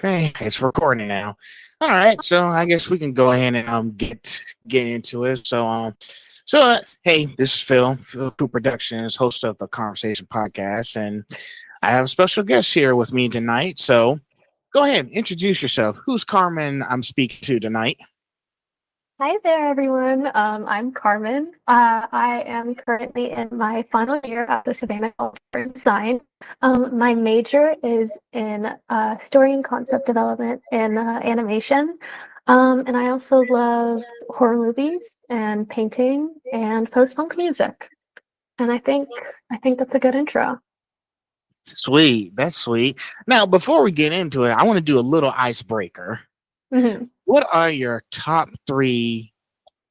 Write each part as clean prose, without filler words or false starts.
Okay, it's recording now. All right, so I guess we can go ahead and get into it. Hey, this is Phil Coop Productions, host of the Conversation Podcast, and I have a special guest here with me tonight. So go ahead, introduce yourself. Who's Carmen I'm speaking to tonight? Hi there, everyone. I'm Carmen. I am currently in my final year at the Savannah College of Design. My major is in story and concept development in animation. And I also love horror movies and painting and post-punk music. And I think that's a good intro. Sweet, that's sweet. Now, before we get into it, I want to do a little icebreaker. Mhm. What are your top three,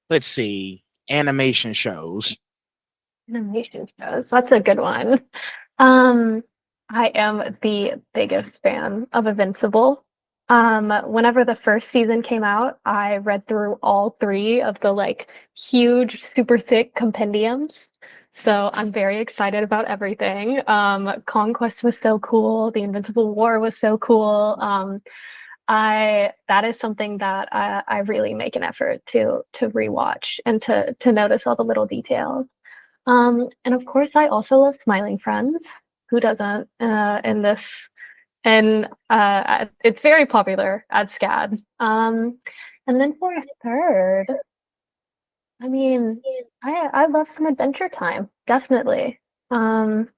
let's see, animation shows? Animation shows. That's a good one. Um, I am the biggest fan of Invincible. Whenever the first season came out, I read through all three of the huge, super thick compendiums. So I'm very excited about everything. Conquest was so cool. The Invincible War was so cool. I that is something that I really make an effort to rewatch and to notice all the little details. And of course, I also love Smiling Friends. Who doesn't? In this, and it's very popular at SCAD. And then for a third, I mean, I love some Adventure Time, definitely. Um,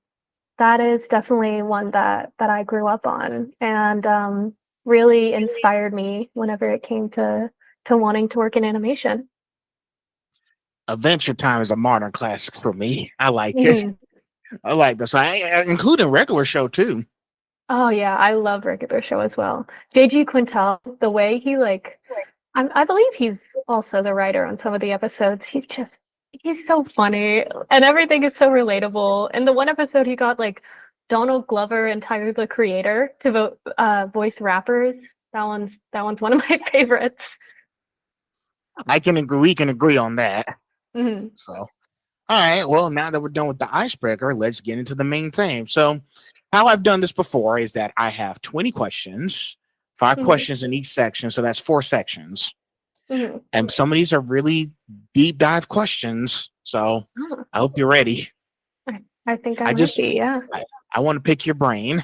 that is definitely one that I grew up on, and really inspired me whenever it came to wanting to work in animation. Adventure Time is a modern classic for me. I like it. Mhm. I like this. Including regular show too. Oh yeah, I love Regular Show as well. JG Quintel, the way he I believe he's also the writer on some of the episodes. He's so funny and everything is so relatable. In the one episode, he got Donald Glover and Tyler the Creator to voice rappers. That one's one of my favorites. I can agree. We can agree on that. Mhm. So, all right. Well, now that we're done with the icebreaker, let's get into the main theme. So, how I've done this before is that I have 20 questions, five Mhm. questions in each section. So that's four sections. Mhm. And some of these are really deep dive questions. So Oh, I hope you're ready. I think I I might just be. Yeah. I, I want to pick your brain.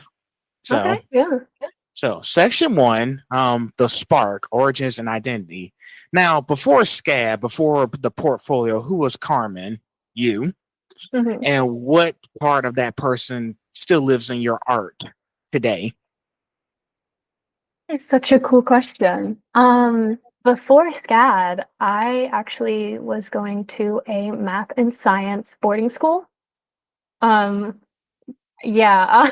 So Okay. Yeah. section one, the spark, origins and identity. Now, before SCAD, before the portfolio, who was Carmen? You. Mhm. And what part of that person still lives in your art today? It's such a cool question. Before SCAD, I actually was going to a math and science boarding school. Um, yeah,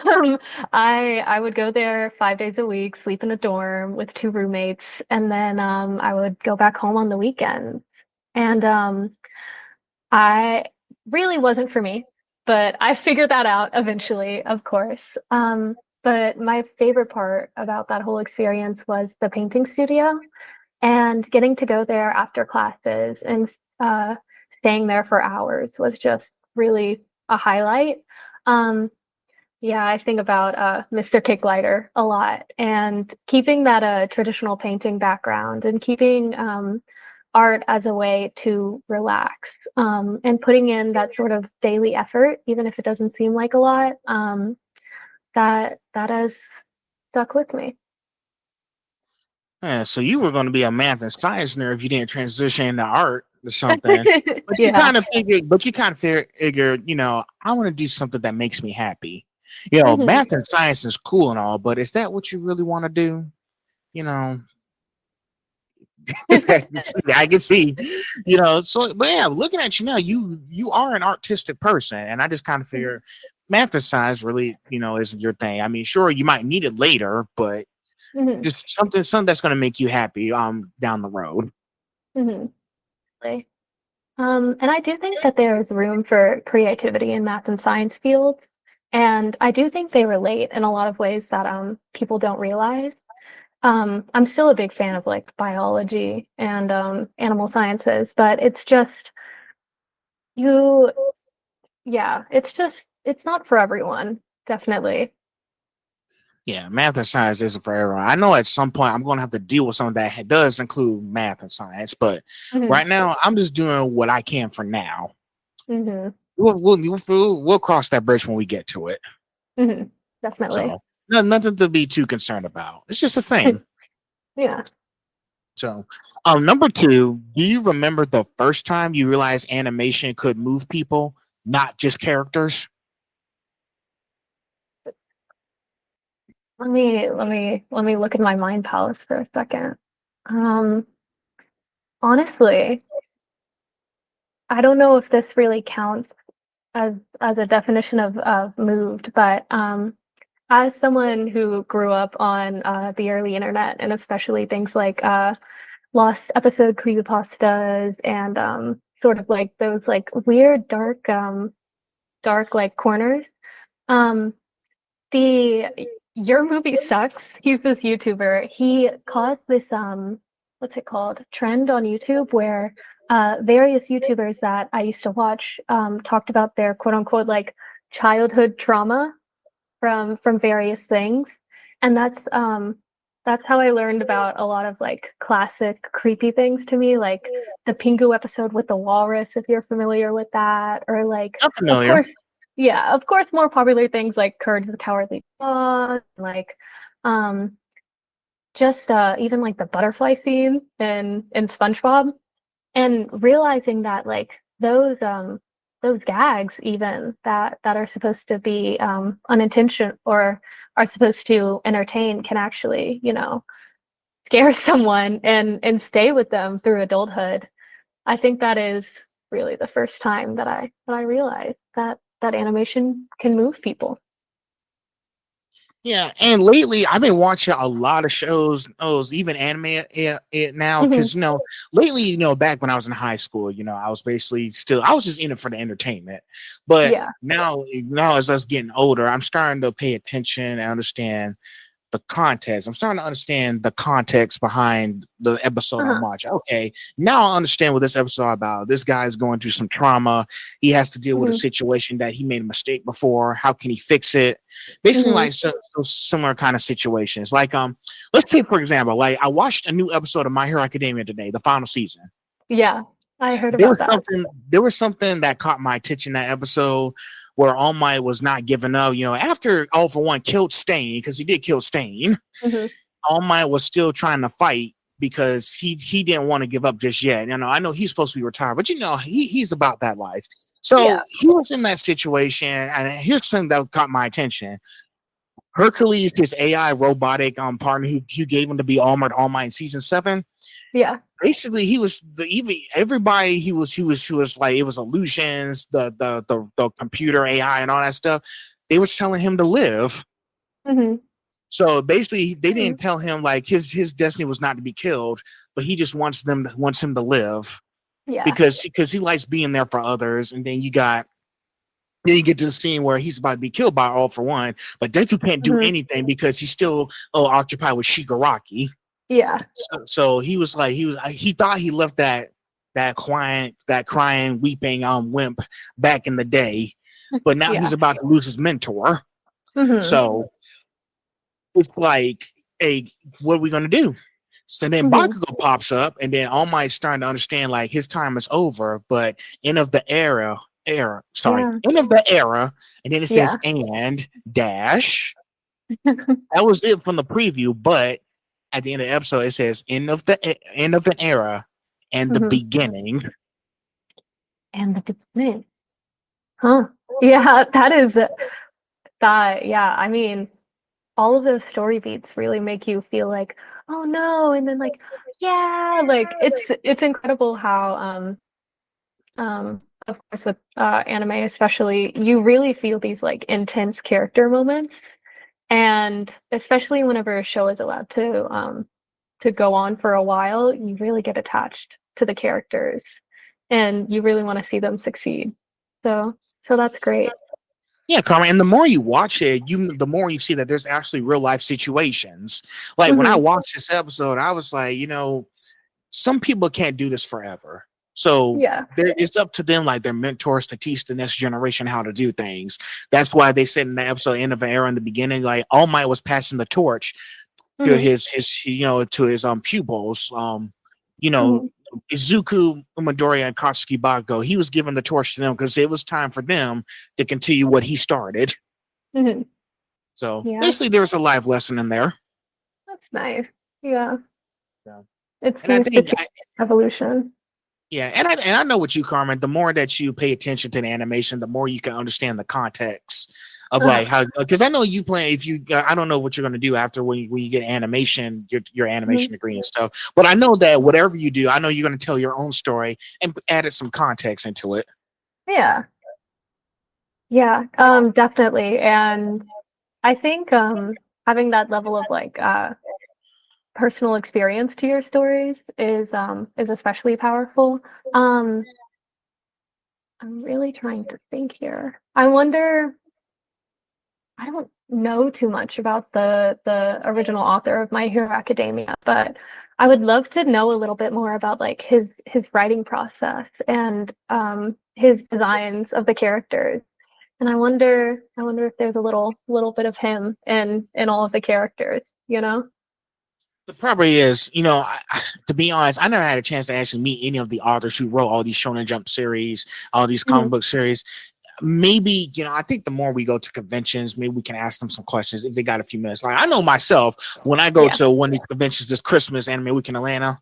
I would go there 5 days a week, sleep in a dorm with two roommates, and then I would go back home on the weekends. And I really wasn't for me, but I figured that out eventually, of course. But my favorite part about that whole experience was the painting studio and getting to go there after classes and uh, staying there for hours was just really a highlight. Um, yeah, I think about Mr. Kicklighter a lot and keeping that traditional painting background and keeping art as a way to relax and putting in that sort of daily effort, even if it doesn't seem like a lot. That has stuck with me. Yeah, so you were going to be a math and science nerd if you didn't transition into art or something. Yeah. But you kind of figured, I want to do something that makes me happy. Hmm. Math and science is cool and all, but is that what you really want to do? You know, I can see, so, but yeah, looking at you now, you are an artistic person. And I just kind of figure math and science really, isn't your thing. I mean, sure, you might need it later, but Hmm. just something that's going to make you happy down the road. Hmm. And I do think that there is room for creativity in math and science fields, and I do think they relate in a lot of ways that people don't realize. I'm still a big fan of biology and animal sciences, but it's just you, yeah, it's not for everyone, definitely. Yeah, math and science isn't for everyone. I know at some point I'm going to have to deal with something that does include math and science, but Hmm. right now I'm just doing what I can for now. Hmm. We'll cross that bridge when we get to it. Hmm. Definitely. So no, nothing to be too concerned about. It's just a thing. Yeah. So, number two, do you remember the first time you realized animation could move people, not just characters? Let me look at my mind palace for a second. Um, Honestly, I don't know if this really counts as a definition of moved, but as someone who grew up on the early internet and especially things like lost episode creepypastas and sort of like those like weird dark like corners. Um, the Your Movie Sucks. He's this YouTuber. He caused this what's it called? Trend on YouTube where various YouTubers that I used to watch talked about their quote unquote like childhood trauma from various things. And that's how I learned about a lot of like classic creepy things to me, like the Pingu episode with the walrus, if you're familiar with that, or like I'm of familiar. course, yeah, of course more popular things like Courage the Cowardly Dog, like um just even like the butterfly scene in SpongeBob and realizing that like those gags even that are supposed to be unintentional or are supposed to entertain can actually scare someone and stay with them through adulthood. I think that is really the first time that I realized that animation can move people. Yeah, and lately I've been watching a lot of shows, even anime it now, Hmm. because lately, back when I was in high school, I was basically still I was just in it for the entertainment. But Yeah. now as us getting older, I'm starting to pay attention and understand the context. I'm starting to understand the context behind the episode I'm Uh-huh. watching. Okay, now I understand what this episode about. This guy's going through some trauma. He has to deal with a Hmm. situation that he made a mistake before. How can he fix it? Basically, Hmm. like so similar kind of situations. Like let's take for example, like I watched a new episode of My Hero Academia today, the final season. Yeah, I heard There about was that. something there was something that caught my attention that episode where All Might was not giving up. After All for One killed Stain, because he did kill Stain, Hmm. All Might was still trying to fight because he didn't want to give up just yet. I know he's supposed to be retired, but he's about that life. So Yeah. he was in that situation, and here's something that caught my attention. Hercules, his AI robotic partner who gave him to be All Might in season 7. Yeah. Basically, he was even everybody he was like it was illusions, the computer AI and all that stuff. They was telling him to live. Hmm. So basically, they Hmm. didn't tell him like his destiny was not to be killed, but he just wants him to live Yeah. because he likes being there for others. And then you get to the scene where he's about to be killed by All for One, but Deku can't do Hmm. anything because he's still occupied with Shigaraki. Yeah. So he thought he left that crying, weeping wimp back in the day, but now he's Yeah. about to lose his mentor. Hmm. So it's like, hey, what are we gonna do? So then Hmm. Bakugo pops up, and then All Might's starting to understand like his time is over, but end of the Yeah. end of the era, and then it says Yeah. and dash. That was it from the preview, but at the end of the episode, it says end of an era and the Hmm. beginning. And the beginning. Huh. Yeah, that is that. Yeah, I mean, all of those story beats really make you feel like, oh no, and then like, yeah, like it's incredible how of course with anime especially, you really feel these like intense character moments, and especially whenever a show is allowed to go on for a while, you really get attached to the characters and you really want to see them succeed. So, so that's great. Yeah, Carmen. And the more you watch it, the more you see that there's actually real life situations. Like when I Hmm. watched this episode, I was like, some people can't do this forever. So Yeah. it's up to them, like their mentors, to teach the next generation how to do things. That's why they said in the episode End of an Era in the beginning, like All Might was passing the torch to Hmm. his to his pupils. You know, Hmm. Izuku, Midoriya, and Katsuki Bago, he was giving the torch to them because it was time for them to continue what he started. Hmm. So Yeah, basically, there was a life lesson in there. that's nice. Yeah, So, it and I seems to think, teach evolution. yeah, and I know what you, Carmen. The more that you pay attention to the animation, the more you can understand the context of like Ugh. how. Because I know you plan. If you, I don't know what you're going to do after when you get animation, your Mhm. animation degree and stuff. But I know that whatever you do, I know you're going to tell your own story and added some context into it. Yeah, yeah, definitely. And I think having that level of like personal experience to your stories is especially powerful. Um, I'm really trying to think here. I wonder, I don't know too much about the original author of My Hero Academia, but I would love to know a little bit more about like his writing process and his designs of the characters. And I wonder if there's a little bit of him in all of the characters, you know? The probably is, to be honest, I never had a chance to actually meet any of the authors who wrote all these Shonen Jump series, all these comic Hmm. book series. Maybe, I think the more we go to conventions, maybe we can ask them some questions if they got a few minutes. Like I know myself, when I go Yeah. to one of these conventions this Christmas, Anime Week in Atlanta,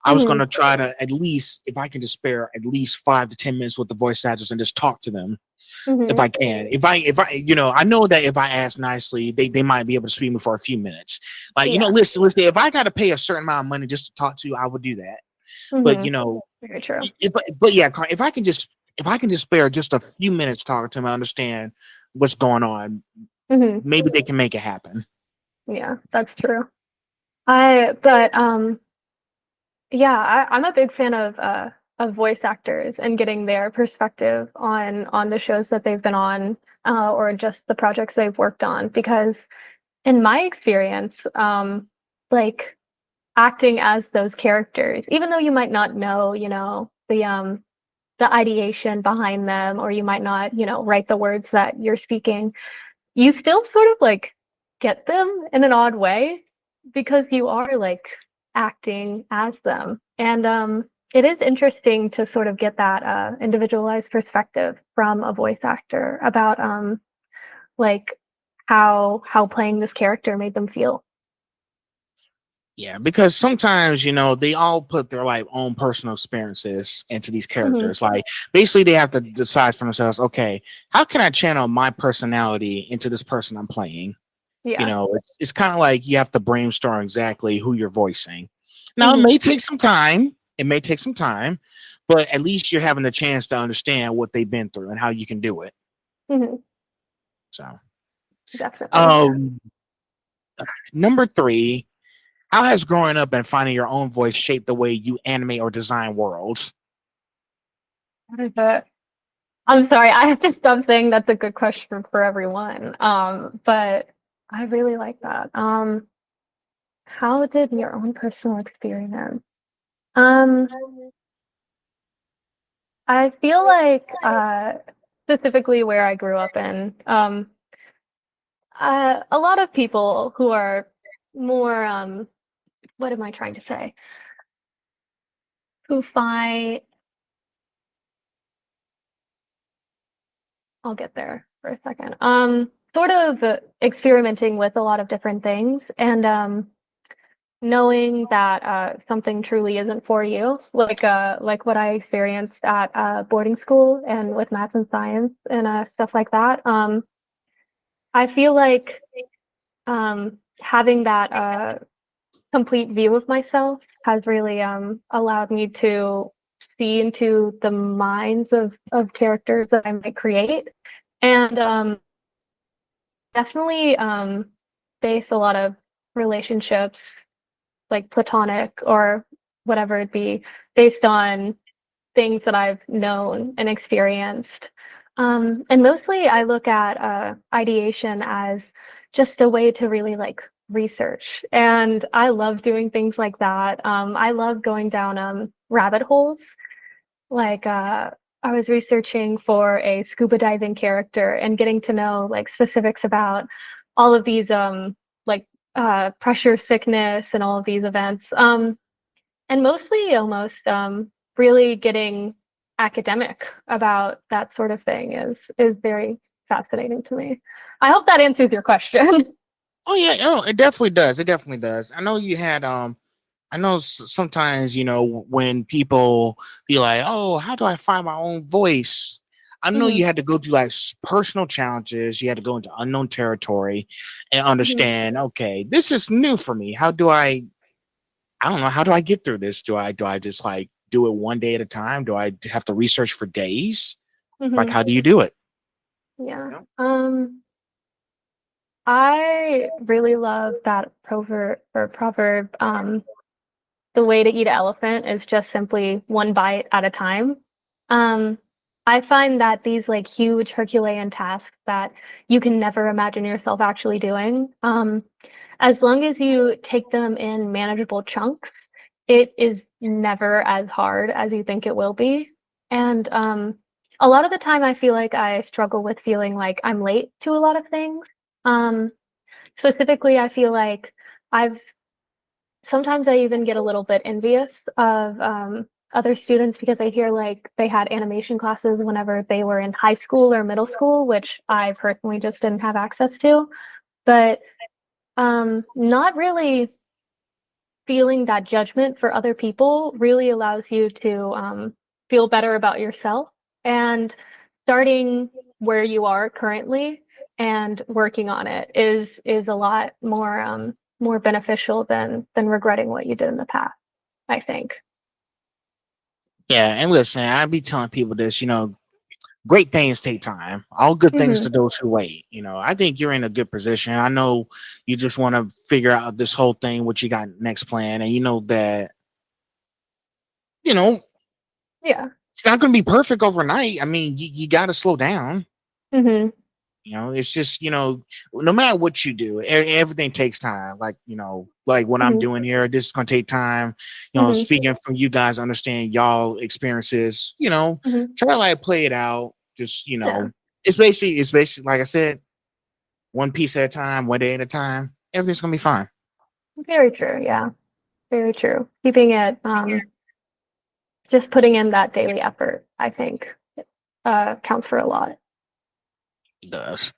I was Hmm. gonna try to, at least, if I can just spare at least 5 to 10 minutes with the voice actors and just talk to them if Hmm. I can. If I I know that if I ask nicely, they might be able to speak me for a few minutes. Like, Yeah. listen, if I gotta pay a certain amount of money just to talk to you, I would do that. But Hmm. Very true. but yeah, if I can just spare just a few minutes talking to them, I understand what's going on. Hmm. Maybe they can make it happen. Yeah, that's true. But yeah, I'm a big fan of voice actors and getting their perspective on the shows that they've been on, or just the projects they've worked on. Because in my experience, like acting as those characters, even though you might not know, the ideation behind them, or you might not, write the words that you're speaking, you still sort of like get them in an odd way because you are like acting as them. And it is interesting to sort of get that individualized perspective from a voice actor about like how playing this character made them feel. Yeah, because sometimes, they all put their like own personal experiences into these Hmm. characters. Like basically they have to decide for themselves, okay, how can I channel my personality into this person I'm playing? Yeah. It's kind of like you have to brainstorm exactly who you're voicing. Now it Hmm. may take some time. It may take some time, but at least you're having the chance to understand what they've been through and how you can do it. Hmm. So, Definitely. um, number three, how has growing up and finding your own voice shaped the way you animate or design worlds? What is it? I'm sorry, I have to stop saying that's a good question for everyone. But I really like that. How did your own personal experience? Um, I feel like specifically where I grew up in, a lot of people who are more what am I trying to say? Who find I'll get there for a second. Sort of experimenting with a lot of different things and knowing that something truly isn't for you, like what I experienced at boarding school and with math and science and stuff like that. I feel like having that complete view of myself has really allowed me to see into the minds of characters that I might create, and definitely base a lot of relationships, like platonic or whatever it be, based on things that I've known and experienced. And mostly I look at ideation as just a way to really like research. And I love doing things like that. I love going down rabbit holes Like I was researching for a scuba diving character and getting to know like specifics about all of these like pressure sickness and all of these events. And mostly almost really getting academic about that sort of thing is very fascinating to me. I hope that answers your question. Oh yeah, oh, it definitely does. It definitely does. I know you had I know sometimes, when people be like, "Oh, how do I find my own voice?" I know Hmm. you had to go through like personal challenges. You had to go into unknown territory and Hmm. understand, okay, this is new for me. How do I don't know, how do I get through this? Do I just like do it one day at a time? Do I have to research for days? Like, Hmm. how do you do it? Yeah. You know? I really love that proverb. The way to eat an elephant is just simply one bite at a time. Um, I find that these like huge Herculean tasks that you can never imagine yourself actually doing, as long as you take them in manageable chunks, it is never as hard as you think it will be. And a lot of the time, I feel like I struggle with feeling like I'm late to a lot of things. Um, Specifically, I feel like I've sometimes I even get a little bit envious of other students because I hear like they had animation classes whenever they were in high school or middle school, which I personally just didn't have access to. But not really feeling that judgment for other people really allows you to feel better about yourself and starting where you are currently and working on it is a lot more beneficial than regretting what you did in the past, I think. Yeah, and listen, I be telling people this, great things take time. All good things Hmm. to those who wait. I think you're in a good position. I know you just want to figure out this whole thing, what you got next plan, and you know that you know Yeah. it's not going to be perfect overnight. I mean, you got to slow down. Hmm. It's just no matter what you do, everything takes time. Like what I'm Hmm. doing here, this is going to take time. Hmm. Speaking from you guys, understand y'all experiences. Hmm. Try to like play it out. Just Yeah. it's basically like I said, one piece at a time, one day at a time. Everything's gonna be fine. Very true. Yeah. Very true. Keeping it just putting in that daily effort, I think, counts for a lot. It does.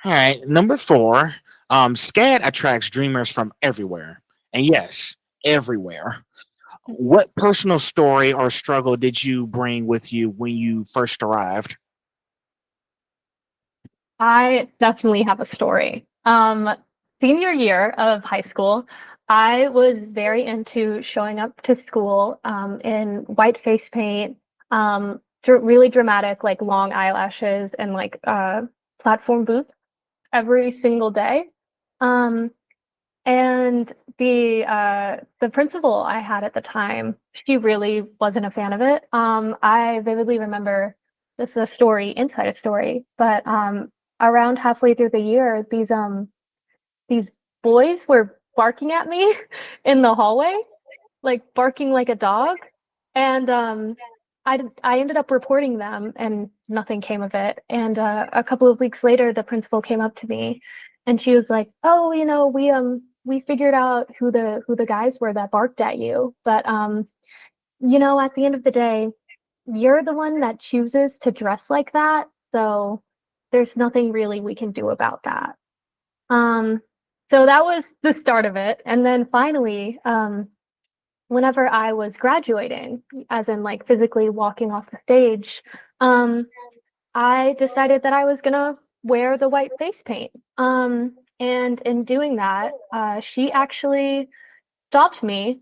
All right, number four. SCAD attracts dreamers from everywhere, and yes, everywhere. What personal story or struggle did you bring with you when you first arrived? I definitely have a story. Senior year of high school, I was very into showing up to school in white face paint, really dramatic, like long eyelashes and like platform boots every single day. Um, and the principal I had at the time, she really wasn't a fan of it. I vividly remember this is a story inside a story, but around halfway through the year, these boys were barking at me in the hallway, like barking like a dog. And I ended up reporting them, and nothing came of it. And a couple of weeks later, the principal came up to me, and she was like, "Oh, we figured out who the guys were that barked at you, but at the end of the day, you're the one that chooses to dress like that, so there's nothing really we can do about that." Um, so that was the start of it, and then finally, whenever I was graduating, as in like physically walking off the stage, um, I decided that I was gonna wear the white face paint. And in doing that, she actually stopped me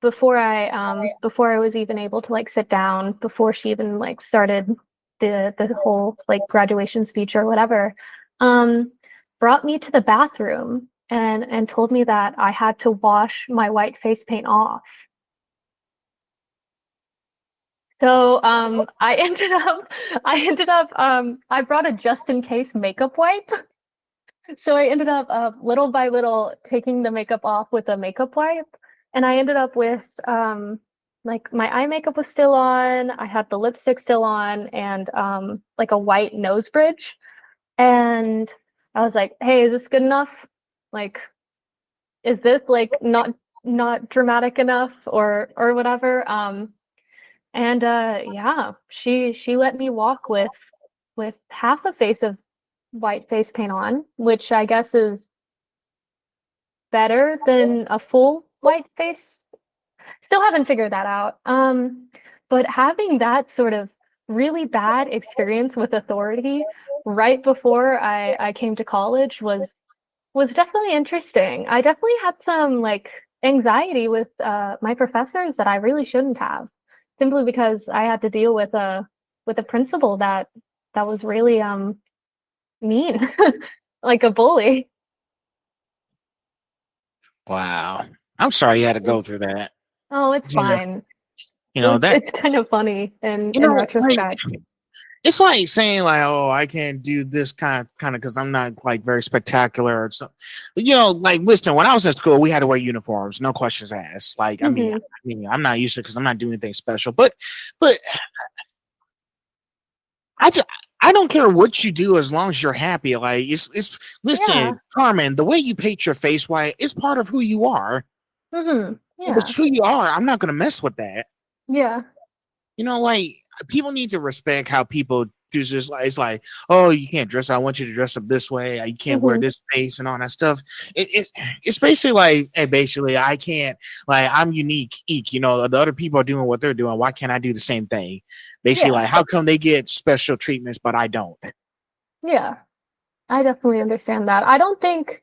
before I was even able to like sit down, before she even like started the whole like graduation speech or whatever. Um, Brought me to the bathroom and told me that I had to wash my white face paint off. So I brought a just in case makeup wipe. So I ended up little by little taking the makeup off with a makeup wipe, and I ended up with like my eye makeup was still on, I had the lipstick still on, and like a white nose bridge. And I was like, "Hey, is this good enough? Like, is this like not dramatic enough or whatever?" And yeah, she let me walk with half a face of white face paint on, which I guess is better than a full white face. Still haven't figured that out. But having that sort of really bad experience with authority right before I came to college was definitely interesting. I definitely had some like anxiety with my professors that I really shouldn't have, simply because I had to deal with a principal that was really mean, like a bully. Wow. I'm sorry you had to go through that. Oh, it's You know, fine. you know that. It's kind of funny You in know, like retrospect. it's like saying like, oh, I can't do this kind of because I'm not like very spectacular or something. You know, like listen, when I was in school, we had to wear uniforms, no questions asked. Like, Hmm. I'm not used to because I'm not doing anything special. But I just, I don't care what you do as long as you're happy. Like it's Yeah. listen, Carmen, the way you paint your face white is part of who you are. If it's Yeah. who you are, I'm not gonna mess with that. Yeah. You know, like people need to respect how people do. Just like it's like, oh, you can't dress. I want you to dress up this way. You can't wear Hmm. this face and all that stuff. It's basically like, hey, basically, I can't. Like, I'm unique. You know, the other people are doing what they're doing. Why can't I do the same thing? Basically, Yeah. like, how come they get special treatments but I don't? Yeah. I definitely understand that. I don't think,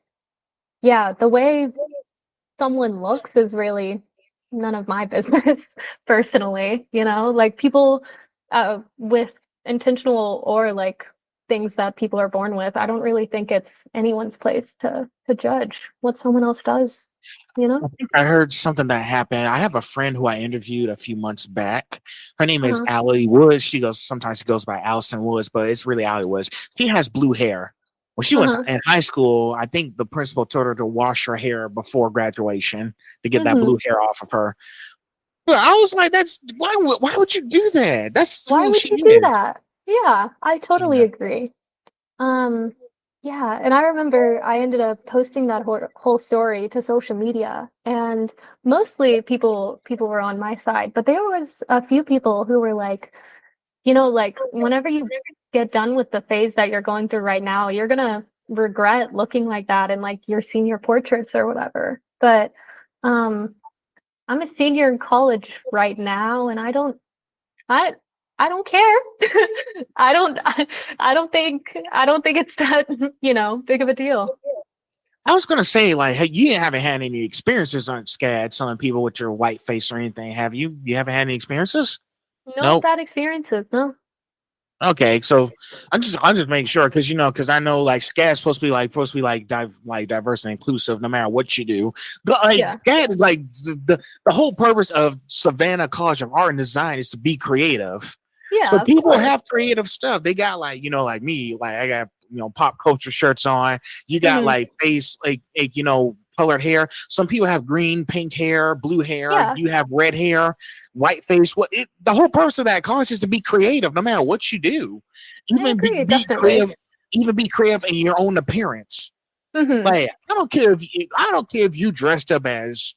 yeah, the way someone looks is really none of my business personally, you know? Like people with intentional or like things that people are born with, I don't really think it's anyone's place to judge what someone else does, you know? I heard something that happened. I have a friend who I interviewed a few months back. Her name is Uh-huh. Allie Woods. Sometimes she goes by Allison Woods, but it's really Allie Woods. She has blue hair. When she was Uh-huh. in high school, I think the principal told her to wash her hair before graduation to get that Hmm. blue hair off of her. But I was like, that's why would you do that? That's Why who would she you do is. that? Yeah, I totally Yeah. agree. Um, yeah, and I remember I ended up posting that whole story to social media, and mostly people were on my side, but there was a few people who were like, like whenever you get done with the phase that you're going through right now, you're gonna regret looking like that in like your senior portraits or whatever. But um, I'm a senior in college right now, and I I don't care. I don't I don't think it's that, big of a deal. I was gonna say, like, hey, you haven't had any experiences on SCAD selling people with your white face or anything, have you? You haven't had any experiences? No Nope. bad experiences, no. Okay, so I'm just making sure because because I know like SCAD is supposed to be like diverse and inclusive no matter what you do. But like Yeah. SCAD, like the whole purpose of Savannah College of Art and Design is to be creative. So Yeah, of people course. have creative stuff. They got like like me, like I got pop culture shirts on. You got Hmm. like face like colored hair. Some people have green, pink hair, blue hair. Yeah, You have red hair, white face. The whole purpose of that college is to be creative, no matter what you do. I Even agree, be definitely. creative. Even be creative in your own appearance. Hmm. Like I don't care if you dressed up as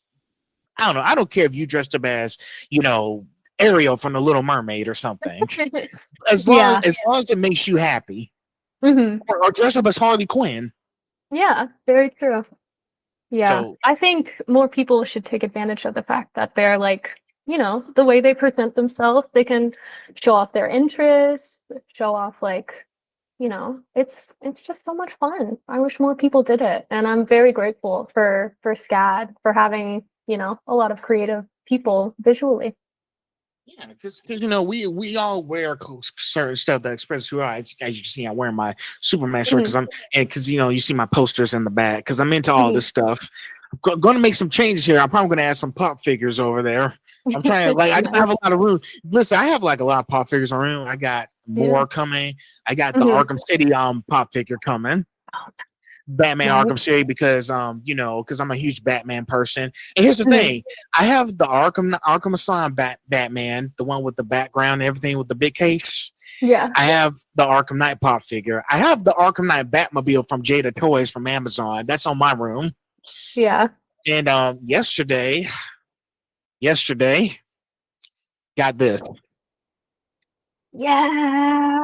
I don't know. I don't care if you dressed up as you know Ariel from the Little Mermaid or something. Yeah. As long as it makes you happy, Hmm. or dress up as Harley Quinn. Yeah, very true. Yeah. So I think more people should take advantage of the fact that they're like, the way they present themselves, they can show off their interests, show off like, it's just so much fun. I wish more people did it. And I'm very grateful for SCAD for having, a lot of creative people visually. yeah, because we all wear certain stuff that expresses who I. As you can see, I'm wearing my Superman shirt Hmm. because because you see my posters in the back because I'm into all Hmm. this stuff. I'm going to make some changes here. I'm probably going to add some pop figures over there. I'm trying to like I don't Nice. have a lot of room. Listen, I have like a lot of pop figures around. I got Yeah. more coming. I got the Hmm. Arkham City pop figure coming. Batman Nice. Arkham series because because I'm a huge Batman person. And here's the Mhm. thing: I have the Arkham Asylum Batman, the one with the background and everything with the big case. Yeah. I have the Arkham Knight pop figure. I have the Arkham Knight Batmobile from Jada Toys from Amazon. That's on my room. Yeah. And yesterday, got this. Yeah.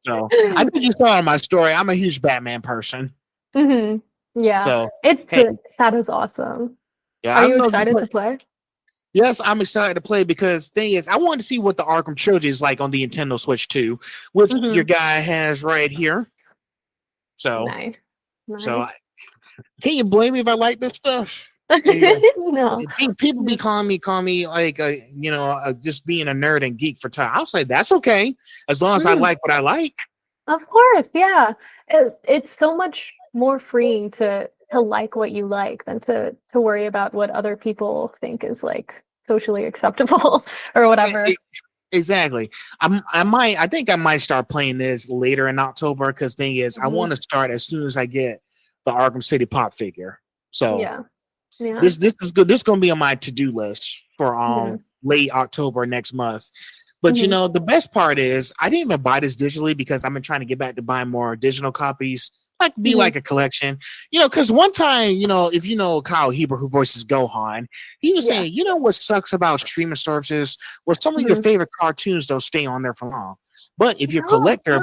So I think you saw in my story. I'm a huge Batman person. hmm Yeah. So It's hey, that is awesome. yeah, Are I you don't know if you excited play. to play? Yes, I'm excited to play because thing is, I wanted to see what the Arkham trilogy is like on the Nintendo Switch 2, which your hmm guy has right here. So, Nice. so Nice. can you blame me if I like this stuff? Yeah, No. people be calling me like just being a nerd and geek for time. I'll say that's okay as long as I Mm, like what I like. of course, yeah. It's so much more freeing to like what you like than to worry about what other people think is like socially acceptable or E- whatever. e- Exactly. I think I might start playing this later in October because thing is I hmm want to start as soon as I get the Arkham City pop figure. So Yeah. Yeah. this is good. This is gonna be on my to-do list for hmm late October next month. But hmm the best part is I didn't even buy this digitally because I've been trying to get back to buying more digital copies, like be hmm like a collection. Because one time, if you know Kyle Heber who voices Gohan, he was Yeah. saying, what sucks about streaming services? Well, some of your hmm favorite cartoons don't stay on there for long. But if you're a No, collector,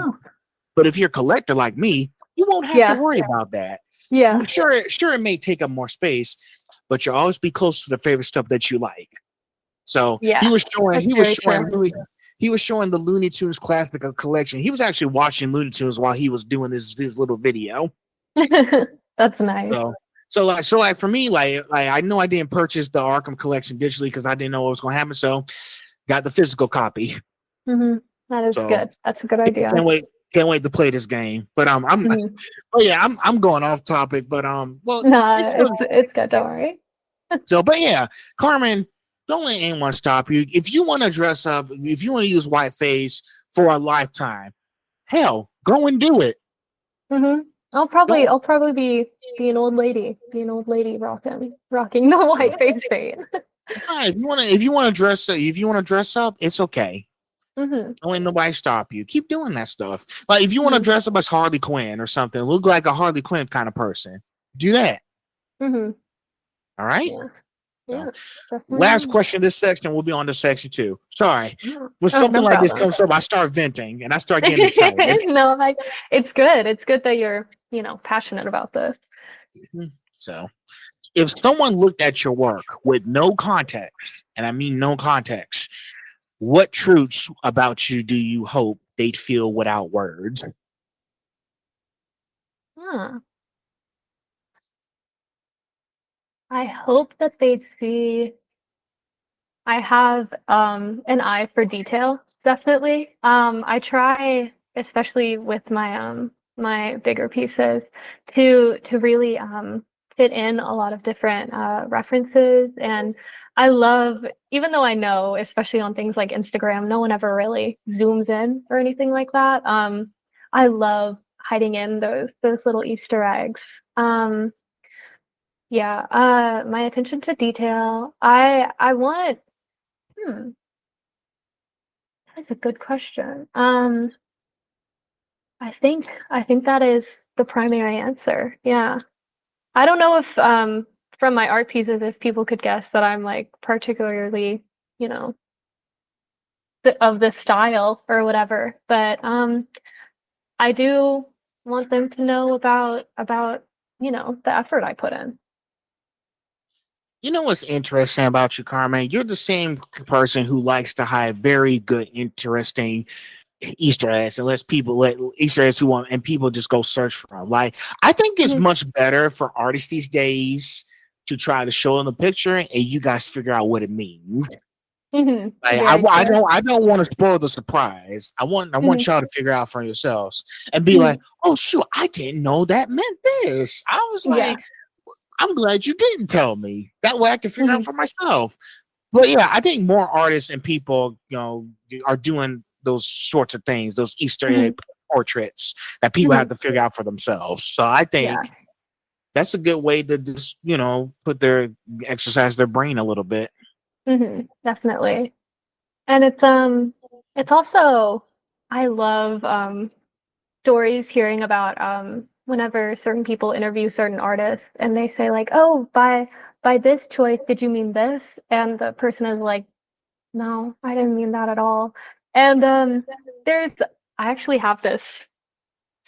no. like me, you won't have to Yeah. worry about that. Yeah. Sure, it may take up more space, but you'll always be close to the favorite stuff that you like. So he Yeah. was showing That's he was very showing true. he was showing the Looney Tunes classic collection. He was actually watching Looney Tunes while he was doing this little video. That's nice. So like for me, like I know I didn't purchase the Arkham collection digitally because I didn't know what was going to happen. So got the physical copy. hmm That is So good. That's a good idea. can't wait to play this game. But hmm oh yeah, I'm going off topic. But well, No, it's it's good. Don't worry. so, but yeah, Carmen, don't let anyone stop you. If you want to dress up, if you want to use white face for a lifetime, hell, go and do it. hmm Don't I'll probably be an old lady, rocking the so, white face paint. fine. If you want to dress up, it's okay. hmm Don't let nobody stop you. Keep doing that stuff. Like if you want to hmm dress up as Harley Quinn or something, look like a Harley Quinn kind of person, do that. hmm All right. Yeah. So, Yeah. Definitely last will. question. This section will be on to section 2. Sorry, Yeah. when Oh, something no like this problem. comes up, I start venting and I start getting excited. No, like it's good. It's good that you're, passionate about this. So, if someone looked at your work with no context, and I mean no context, what truths about you do you hope they'd feel without words? Huh. I hope that they see I have an eye for detail, definitely. I try, especially with my bigger pieces, to really fit in a lot of different references. And I love, even though I know, especially on things like Instagram, no one ever really zooms in or anything like that. I love hiding in those little Easter eggs. Um, yeah, my attention to detail. I want. Hmm. That's a good question. I think that is the primary answer. Yeah. I don't know if from my art pieces if people could guess that I'm like particularly, you know, of this style or whatever, but I do want them to know about, the effort I put in. You know what's interesting about you, Carmen? You're the same person who likes to hide very good, interesting Easter eggs and lets people let Easter eggs who want and people just go search for them. Like I think it's Mhm, much better for artists these days to try to show in the picture and you guys figure out what it means. Like, very true. I don't want to spoil the surprise. I want Mhm, y'all to figure out for yourselves and be mhm. like, oh shoot, I didn't know that meant this. I was Yeah. like, I'm glad you didn't tell me. That way I can figure out Mhm, for myself. But yeah, I think more artists and people, are doing those sorts of things, those Easter egg mhm. portraits that people have Mhm. to figure out for themselves. So I Yeah. think that's a good way to just, put their exercise their brain a little bit. Definitely. And it's also I love stories hearing about whenever certain people interview certain artists and they say like, "Oh, by this choice, did you mean this?" And the person is like, "No, I didn't mean that at all." And there's I actually have this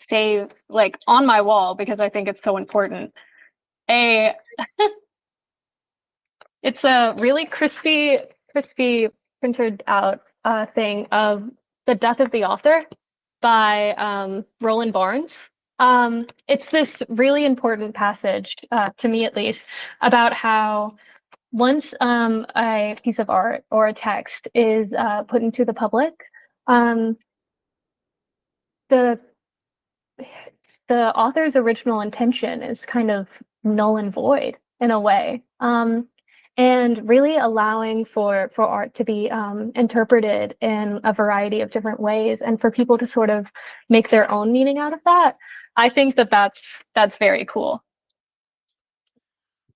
saved like on my wall because I think it's so important. A It's a really crispy printed out thing of The Death of the Author by Roland Barnes. It's this really important passage, to me at least, about how once a piece of art or a text is put into the public, um, the the author's original intention is kind of null and void in a way. And really allowing for art to be interpreted in a variety of different ways and for people to sort of make their own meaning out of that. I think that that's very cool.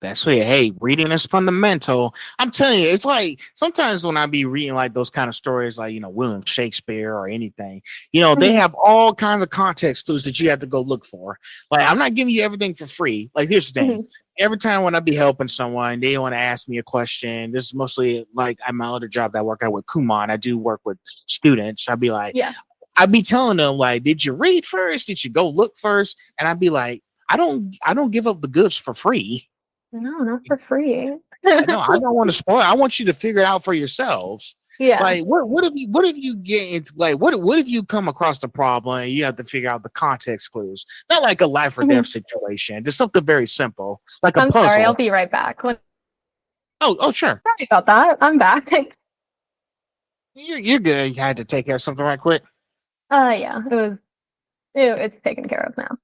That's why, hey, reading is fundamental. I'm telling you, it's like sometimes when I be reading like those kind of stories, like, William Shakespeare or anything, they Mhm, have all kinds of context clues that you have to go look for. Like, I'm not giving you everything for free. Like, here's the thing. mhm, Every time when I be helping someone, they want to ask me a question. This is mostly like at my other job that I work out with Kumon. I do work with students. yeah. I'd be telling them, like, did you read first? Did you go look first? And I'd be like, I don't give up the goods for free. No, not for free. I don't want to spoil. I want you to figure it out for yourselves. Yeah. Like, what if you get into, like, what if you come across the problem and you have to figure out the context clues? Not like a life or Mhm. death situation, just something very simple, like a I'm sorry, I'll puzzle. be right back. Oh, sure. Sorry about that. I'm back. You're good. You had to take care of something right quick. Yeah, it's taken care of now.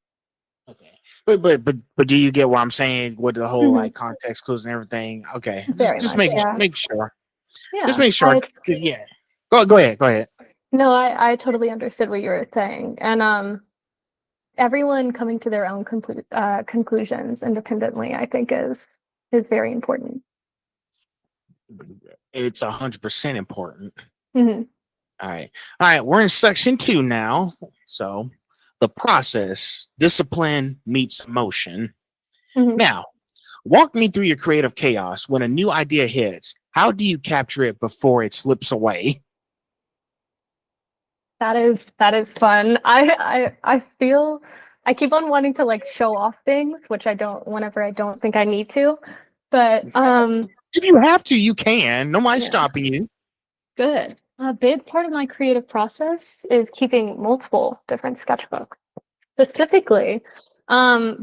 Okay. But do you get what I'm saying with the whole Hmm. like context clues and everything? Okay. Just Very just much, make yeah. make sure. Just Yeah. make sure. I 'Cause, yeah. Go ahead. Go ahead. No, I totally understood what you were saying. And everyone coming to their own conclusions independently, I think is very important. It's 100% important. Hmm. All right. All right. We're in section 2 now. So the process, discipline meets emotion. Hmm. Now, walk me through your creative chaos. When a new idea hits, how do you capture it before it slips away? That is fun. I feel I keep on wanting to like show off things, which I don't whenever I don't think I need to. But If you have to, you can. Nobody's yeah, stopping you. good. A big part of my creative process is keeping multiple different sketchbooks. Specifically,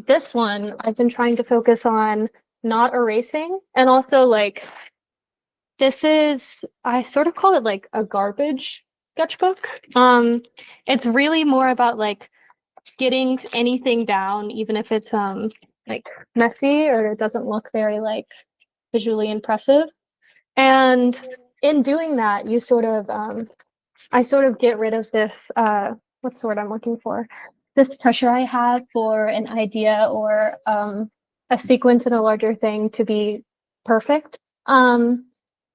this one I've been trying to focus on not erasing and also like this is I sort of call it like a garbage sketchbook. It's really more about like getting anything down, even if it's like messy or it doesn't look very like visually impressive. And in doing that, you sort of I sort of get rid of this what's the word I'm looking for? This pressure I have for an idea or a sequence in a larger thing to be perfect.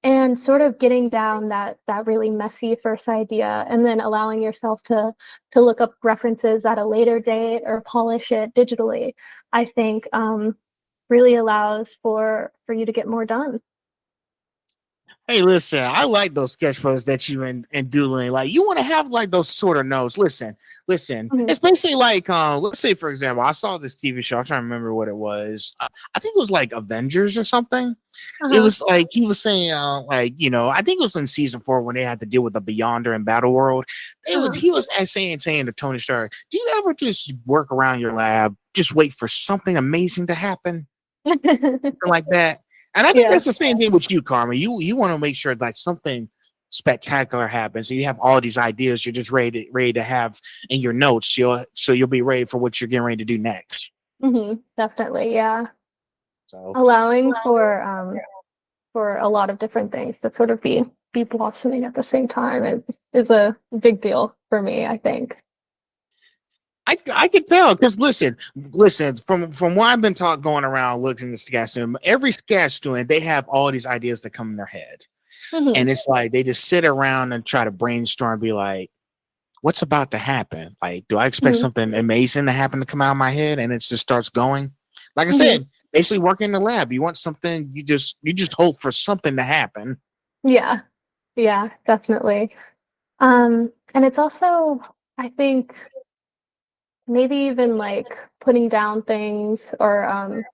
And sort of getting down that really messy first idea and then allowing yourself to look up references at a later date or polish it digitally, I think really allows for you to get more done. Hey, listen, I like those sketchbooks that you and doodling. Like, you want to have like those sort of notes. Listen. Mhm. It's basically like, let's say for example, I saw this TV show. I'm trying to remember what it was. I think it was like Avengers or something. It Uh-huh. was like he was saying, like, I think it was in season 4 when they had to deal with the Beyonder and Battle World. Uh-huh. He was saying to Tony Stark, "Do you ever just work around your lab, just wait for something amazing to happen?" Something like that. And I think Yeah. that's the same thing with you, Carmen. You want to make sure like something spectacular happens. So you have all these ideas you're just ready to have in your notes. You'll be ready for what you're getting ready to do next. Definitely, yeah. So Allowing for a lot of different things to sort of be blossoming at the same time is a big deal for me, I think. I can tell because listen from what I've been taught going around looking at the SCAD student, every SCAD student they have all these ideas that come in their head, Hmm. and it's like they just sit around and try to brainstorm, and be like, what's about to happen? Like, do I expect Hmm. something amazing to happen to come out of my head, and it just starts going? Like I Hmm. said, basically working in the lab, you want something, you just hope for something to happen. Yeah, yeah, definitely. And it's also, I think, maybe even like putting down things or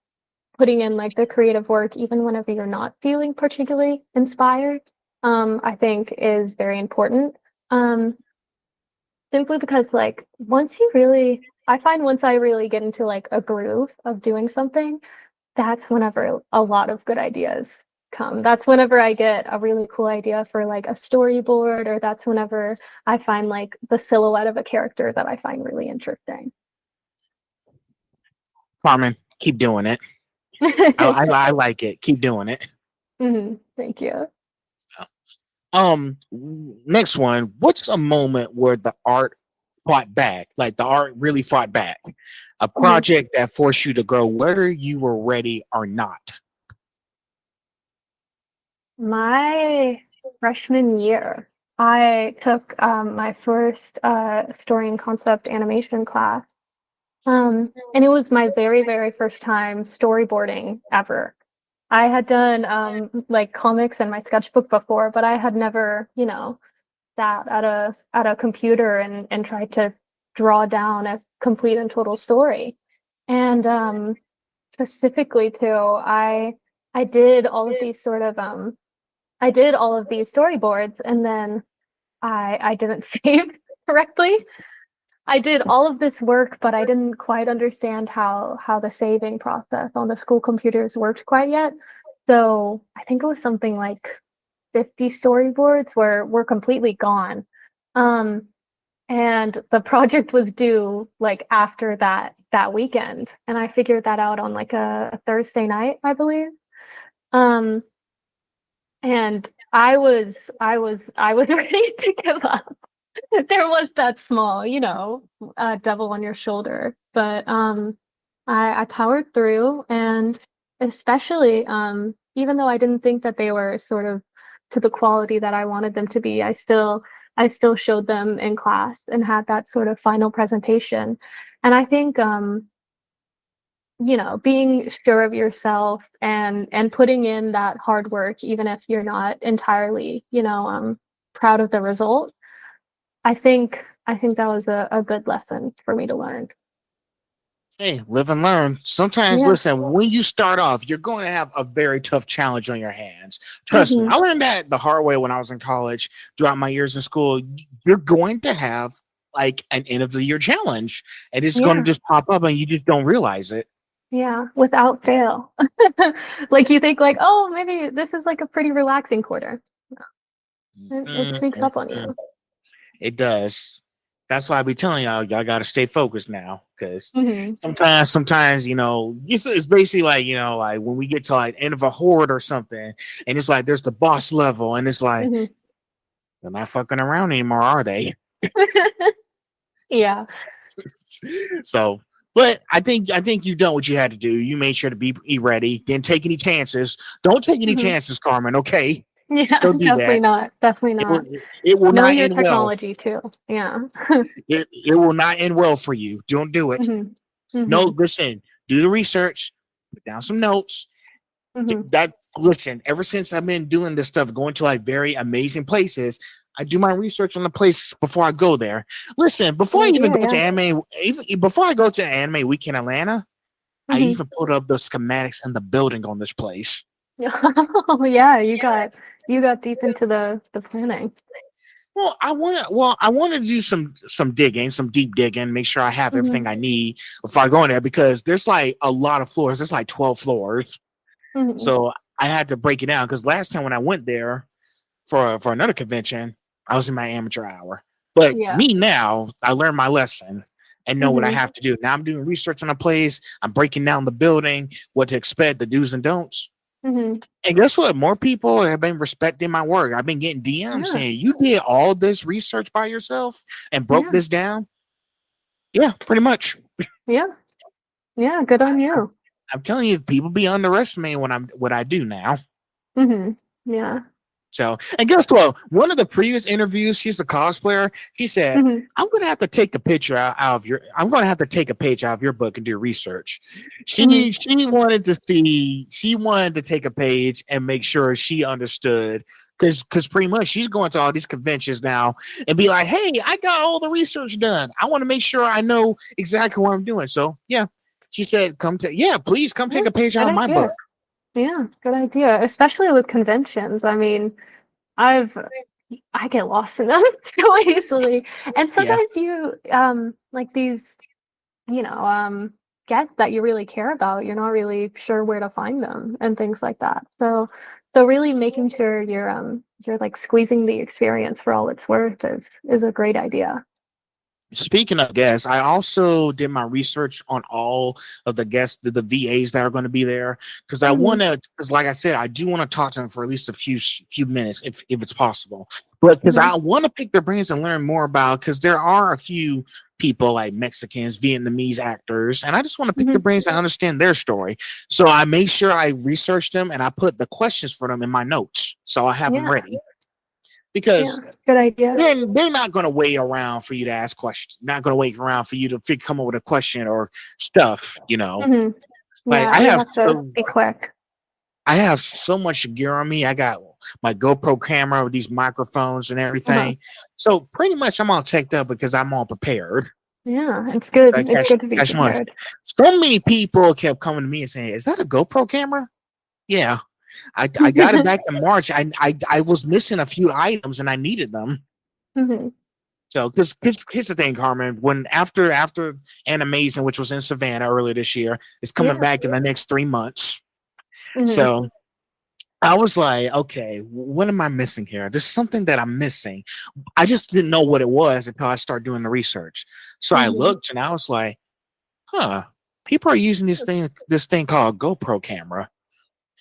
putting in like the creative work, even whenever you're not feeling particularly inspired, I think is very important. Um, Simply because like I find once I really get into like a groove of doing something, that's whenever a lot of good ideas come. That's whenever I get a really cool idea for like a storyboard, or that's whenever I find like the silhouette of a character that I find really interesting. Carmen, keep doing it. I like it. Keep doing it. Thank you. Next one. What's a moment where the art fought back? Like the art really fought back. A Mhm. project that forced you to grow, whether you were ready or not. My freshman year, I took my first story and concept animation class. And it was my very, very first time storyboarding ever. I had done like comics and my sketchbook before, but I had never, sat at a computer and tried to draw down a complete and total story. And specifically too, I did all of these sort of I did all of these storyboards and then I didn't save correctly. I did all of this work, but I didn't quite understand how the saving process on the school computers worked quite yet. So I think it was something like 50 storyboards were completely gone. Um, and the project was due like after that weekend, and I figured that out on like a Thursday night, I believe. Um, and I was ready to give up. There was that small, devil on your shoulder. But I powered through, and especially even though I didn't think that they were sort of to the quality that I wanted them to be, I still showed them in class and had that sort of final presentation. And I think being sure of yourself and putting in that hard work, even if you're not entirely, proud of the result, I think that was a good lesson for me to learn. Hey, live and learn. Sometimes, Yeah. listen, when you start off, you're going to have a very tough challenge on your hands. Trust me, Hmm. I learned that the hard way when I was in college, throughout my years in school. You're going to have like an end of the year challenge, and it's going to Yeah. just pop up, and you just don't realize it. Yeah. Without fail. Like you think like, oh, maybe this is like a pretty relaxing quarter. It sneaks up on Mm-mm-mm. you. It does. That's why I be telling y'all got to stay focused now, because Hmm. sometimes it's basically like like when we get to like end of a horde or something, and it's like there's the boss level, and it's like Hmm. they're not fucking around anymore, are they? Yeah. So, but I think you've done what you had to do. You made sure to be ready. Didn't take any chances. Don't take any Hmm. chances, Carmen. Okay, Yeah, don't do definitely that. not. Definitely It will not. it will Know not your end well. technology too. Yeah. It will not end well for you. Don't do it. Hmm. No, Hmm. listen. Do the research. Put down some notes. Hmm. That listen. Ever since I've been doing this stuff, going to like very amazing places, I do my research on the place before I go there. Listen, before Good I even idea. go to Yeah. anime, even before I go to Anime Week in Atlanta, I Hmm. even put up the schematics and the building on this place. Oh yeah, you got deep into the planning. I want to do some digging, some deep digging, make sure I have Hmm. everything I need before I go in there, because there's like a lot of floors. There's like 12 floors. Hmm. So I had to break it down, because last time when I went there for another convention, I was in my amateur hour. But Yeah. me now, I learned my lesson and know what I Hmm. have to do. Now I'm doing research on a place. I'm breaking down the building, what to expect, the do's and don'ts. Hmm. And guess what? More people have been respecting my work. I've been getting DMs Yeah. saying, "You did all this research by yourself and broke Yeah. this down." Yeah, pretty much. Yeah. Yeah. Good on you. I'm telling you, people be underestimating what I do now. Yeah. So, and guess what? One of the previous interviews, she's a cosplayer. She said, "I'm going to have to take a picture out of your. I'm going to have to take a page out of your book and do research." She wanted to see. She wanted to take a page and make sure she understood because pretty much she's going to all these conventions now and be like, "Hey, I got all the research done. I want to make sure I know exactly what I'm doing." So yeah, she said, please come take Yeah. a page Good out of my idea. book." Yeah. Good idea. Especially with conventions. I mean, I've I get lost in them so easily. And Yeah. sometimes you like these, you know, guests that you really care about, you're not really sure where to find them and things like that. So really making sure you're like squeezing the experience for all it's worth is a great idea. Speaking of guests, I also did my research on all of the guests, the VAs that are going to be there, because I want Hmm. to, because like I said, I do want to talk to them for at least a few minutes, if it's possible. But because Hmm. I want to pick their brains and learn more about, because there are a few people like Mexicans, Vietnamese actors, and I just want to pick their Hmm. brains and understand their story. So I make sure I research them and I put the questions for them in my notes, so I have them Yeah. ready. Yeah. Because Good idea. they're not going to wait around for you to ask questions. Not going to wait around for you to come up with a question or stuff. Hmm. Like Yeah, we have to be quick. I have so much gear on me. I got my GoPro camera with these microphones and Uh-huh. everything. So pretty much I'm all checked up because I'm all prepared. Yeah, it's good. I It's good to be catch much. prepared. So many people kept coming to me and saying, "Is that a GoPro camera?" Yeah, I got it back in March. I was missing a few items and I needed them. Hmm. So, because here's the thing, Carmen. When after Animation, which was in Savannah earlier this year, is coming Yeah. back in the next 3 months. Hmm. So I was like, okay, what am I missing here? There's something that I'm missing. I just didn't know what it was until I started doing the research. So I Hmm. looked and I was like, huh, people are using this thing called a GoPro camera.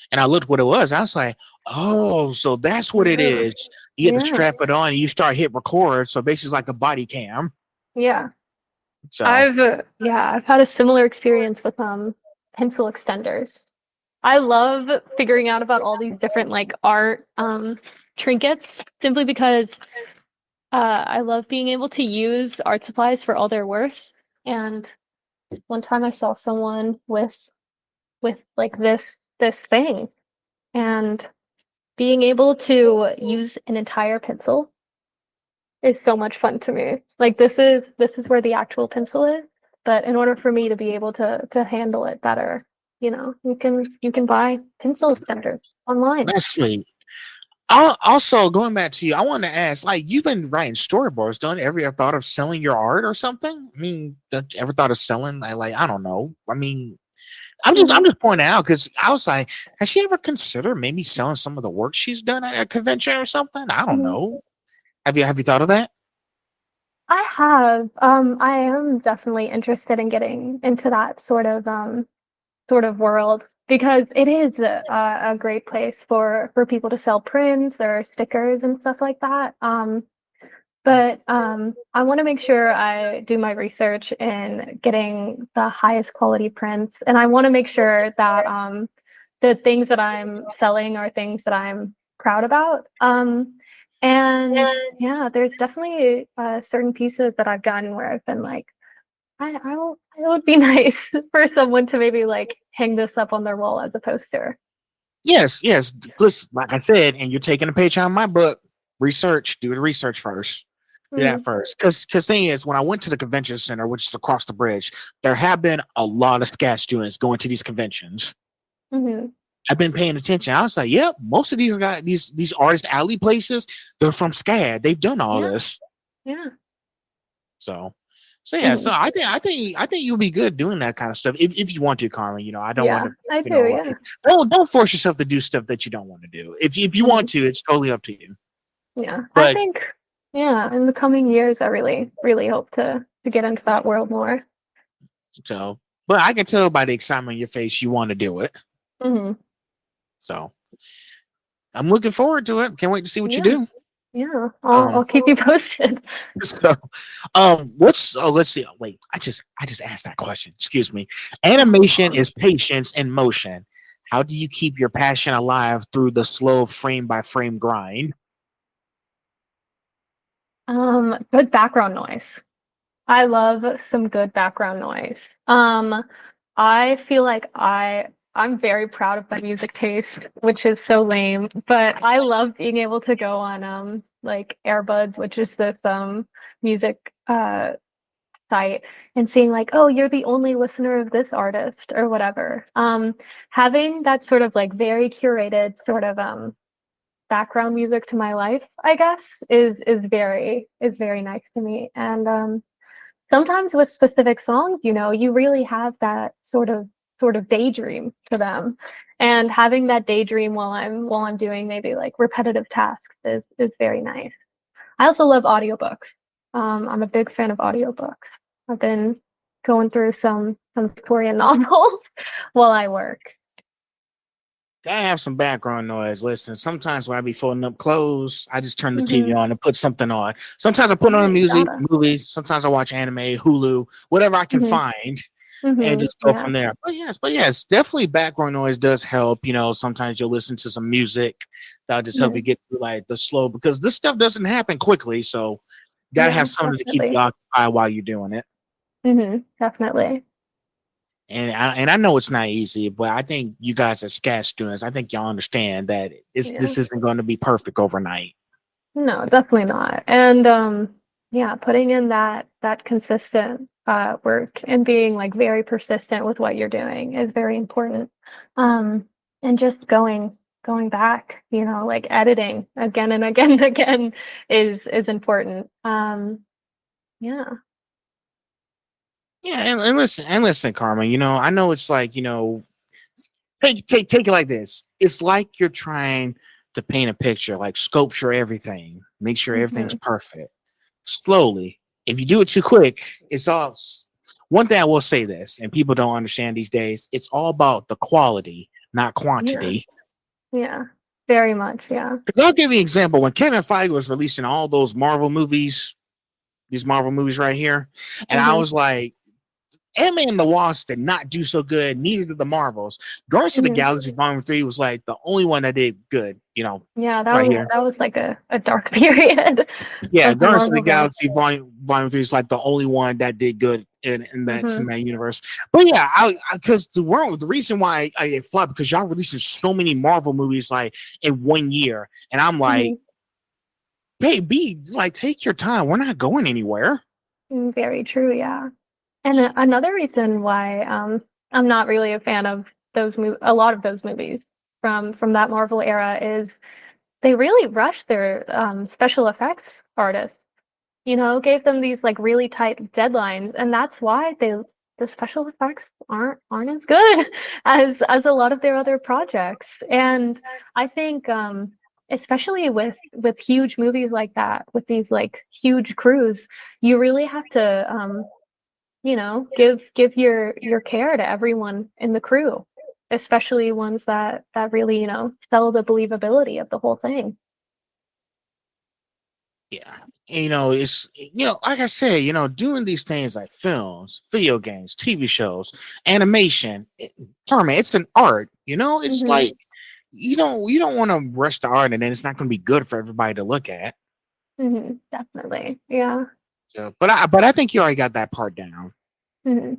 And I looked what it was. I was like, oh, so that's what it Yeah. is. You get to Yeah. strap it on and you start hit record. So basically, it's like a body cam. Yeah. So I've had a similar experience with pencil extenders. I love figuring out about all these different like art trinkets simply because I love being able to use art supplies for all their worth. And one time I saw someone with like this thing and being able to use an entire pencil is so much fun to me. Like this is where the actual pencil is, but in order for me to be able to handle it better, you can buy pencil extenders online. that's sweet. Also, going back to you, I want to ask, like, you've been writing storyboards. Don't you ever thought of selling your art or something? I mean, don't you ever thought of selling? I don't know. I mean, I'm Hmm. just pointing out because I was like, has she ever considered maybe selling some of the work she's done at a convention or something? I don't Hmm. know. Have you thought of that? I have. I am definitely interested in getting into that sort of world because it is a great place for people to sell prints or stickers and stuff like that. But I want to make sure I do my research in getting the highest quality prints, and I want to make sure that the things that I'm selling are things that I'm proud about. And yeah, there's definitely certain pieces that I've done where I've been like, it would be nice for someone to maybe like hang this up on their wall as a poster. Yes, yes. Listen, like I said, and you're taking a page out of my book. Research. Do the research first. Do that Hmm. first. Because thing is, when I went to the convention center, which is across the bridge, there have been a lot of SCAD students going to these conventions. Hmm. I've been paying attention. I was like, yep, most of these guys, these artist alley places, they're from SCAD. They've done all Yeah, this. yeah. So so yeah, Hmm. so I think you'll be good doing that kind of stuff if you want to, Carmen. I don't want Yeah, to, I you do. know, Yeah. don't force yourself to do stuff that you don't want to do. If you Hmm. want to, it's totally up to you. Yeah. I But think, yeah, in the coming years, I really, really hope to get into that world more. so but I can tell by the excitement in your face you want to do it. Hmm. So I'm looking forward to it. Can't wait to see what you Yeah. do. Yeah, Um, I'll keep you posted. so, what's let's see. Wait, I just asked that question. Excuse me. Oh Animation gosh. is patience in motion. How do you keep your passion alive through the slow frame by frame grind? Good background noise. I love some good background noise. I feel like I'm very proud of my music taste, which is so lame, but I love being able to go on like Airbuds, which is this music site, and seeing like, oh, you're the only listener of this artist or whatever. Having that sort of like very curated sort of background music to my life, I guess, is very nice to me. And sometimes with specific songs, you really have that sort of daydream to them. And having that daydream while I'm doing maybe like repetitive tasks is very nice. I also love audiobooks. I'm a big fan of audiobooks. I've been going through some Victorian novels while I work. I have some background noise. Listen, sometimes when I be folding up clothes, I just turn the TV Hmm. on and put something on. Sometimes I put Yeah, on you music, gotta. movies. Sometimes I watch anime, Hulu, whatever I can Hmm. find, and Hmm. just go Yeah. from there. But yes, definitely background noise does help. Sometimes you'll listen to some music that'll just help Hmm. you get through like the slow because this stuff doesn't happen quickly. So you gotta Yeah, have something to keep you definitely. occupied while you're doing it. Definitely. And I know it's not easy, but I think you guys as SCAD students, I think y'all understand that Yeah. this isn't going to be perfect overnight. No, definitely not. And yeah, putting in that consistent work and being like very persistent with what you're doing is very important. Um, and just going back, like editing again and again and again is important. Yeah. Yeah, and listen, Carmen. I know it's like take it like this. It's like you're trying to paint a picture, like sculpture everything, make sure everything's Hmm. perfect. Slowly, if you do it too quick, it's all. One thing I will say this, and people don't understand these days, it's all about the quality, not Yeah. quantity. Yeah. Very much. Yeah. 'Cause I'll give you an example. When Kevin Feige was releasing all those Marvel movies, these Marvel movies right here, and I Hmm. was like, Ant-Man and the Wasp did not do so good. Neither did the Marvels. Guardians of the Hmm. Galaxy Volume 3 was like the only one that did good. Yeah, that Right was here. that was like a dark period Yeah, of the Guardians of the Marvelverse. Galaxy Volume 3 is like the only one that did good in that Hmm. cinematic universe. But yeah, because the reason why it flopped because y'all releasing so many Marvel movies like in 1 year, and I'm like, Hmm. hey, B, like take your time. We're not going anywhere. Very true, yeah. And another reason why I'm not really a fan of a lot of those movies from that Marvel era is they really rushed their special effects artists. Gave them these like really tight deadlines, and that's why the special effects aren't as good as a lot of their other projects. And I think especially with huge movies like that, with these like huge crews, you really have to give your care to everyone in the crew, especially ones that really, sell the believability of the whole thing. Yeah. It's like I said, doing these things like films, video games, TV shows, animation, Carmen, it's an art. It's Hmm. like you don't want to rush the art and then it's not going to be good for everybody to look at. Definitely. Yeah. So, but I think you already got that part down. Hmm.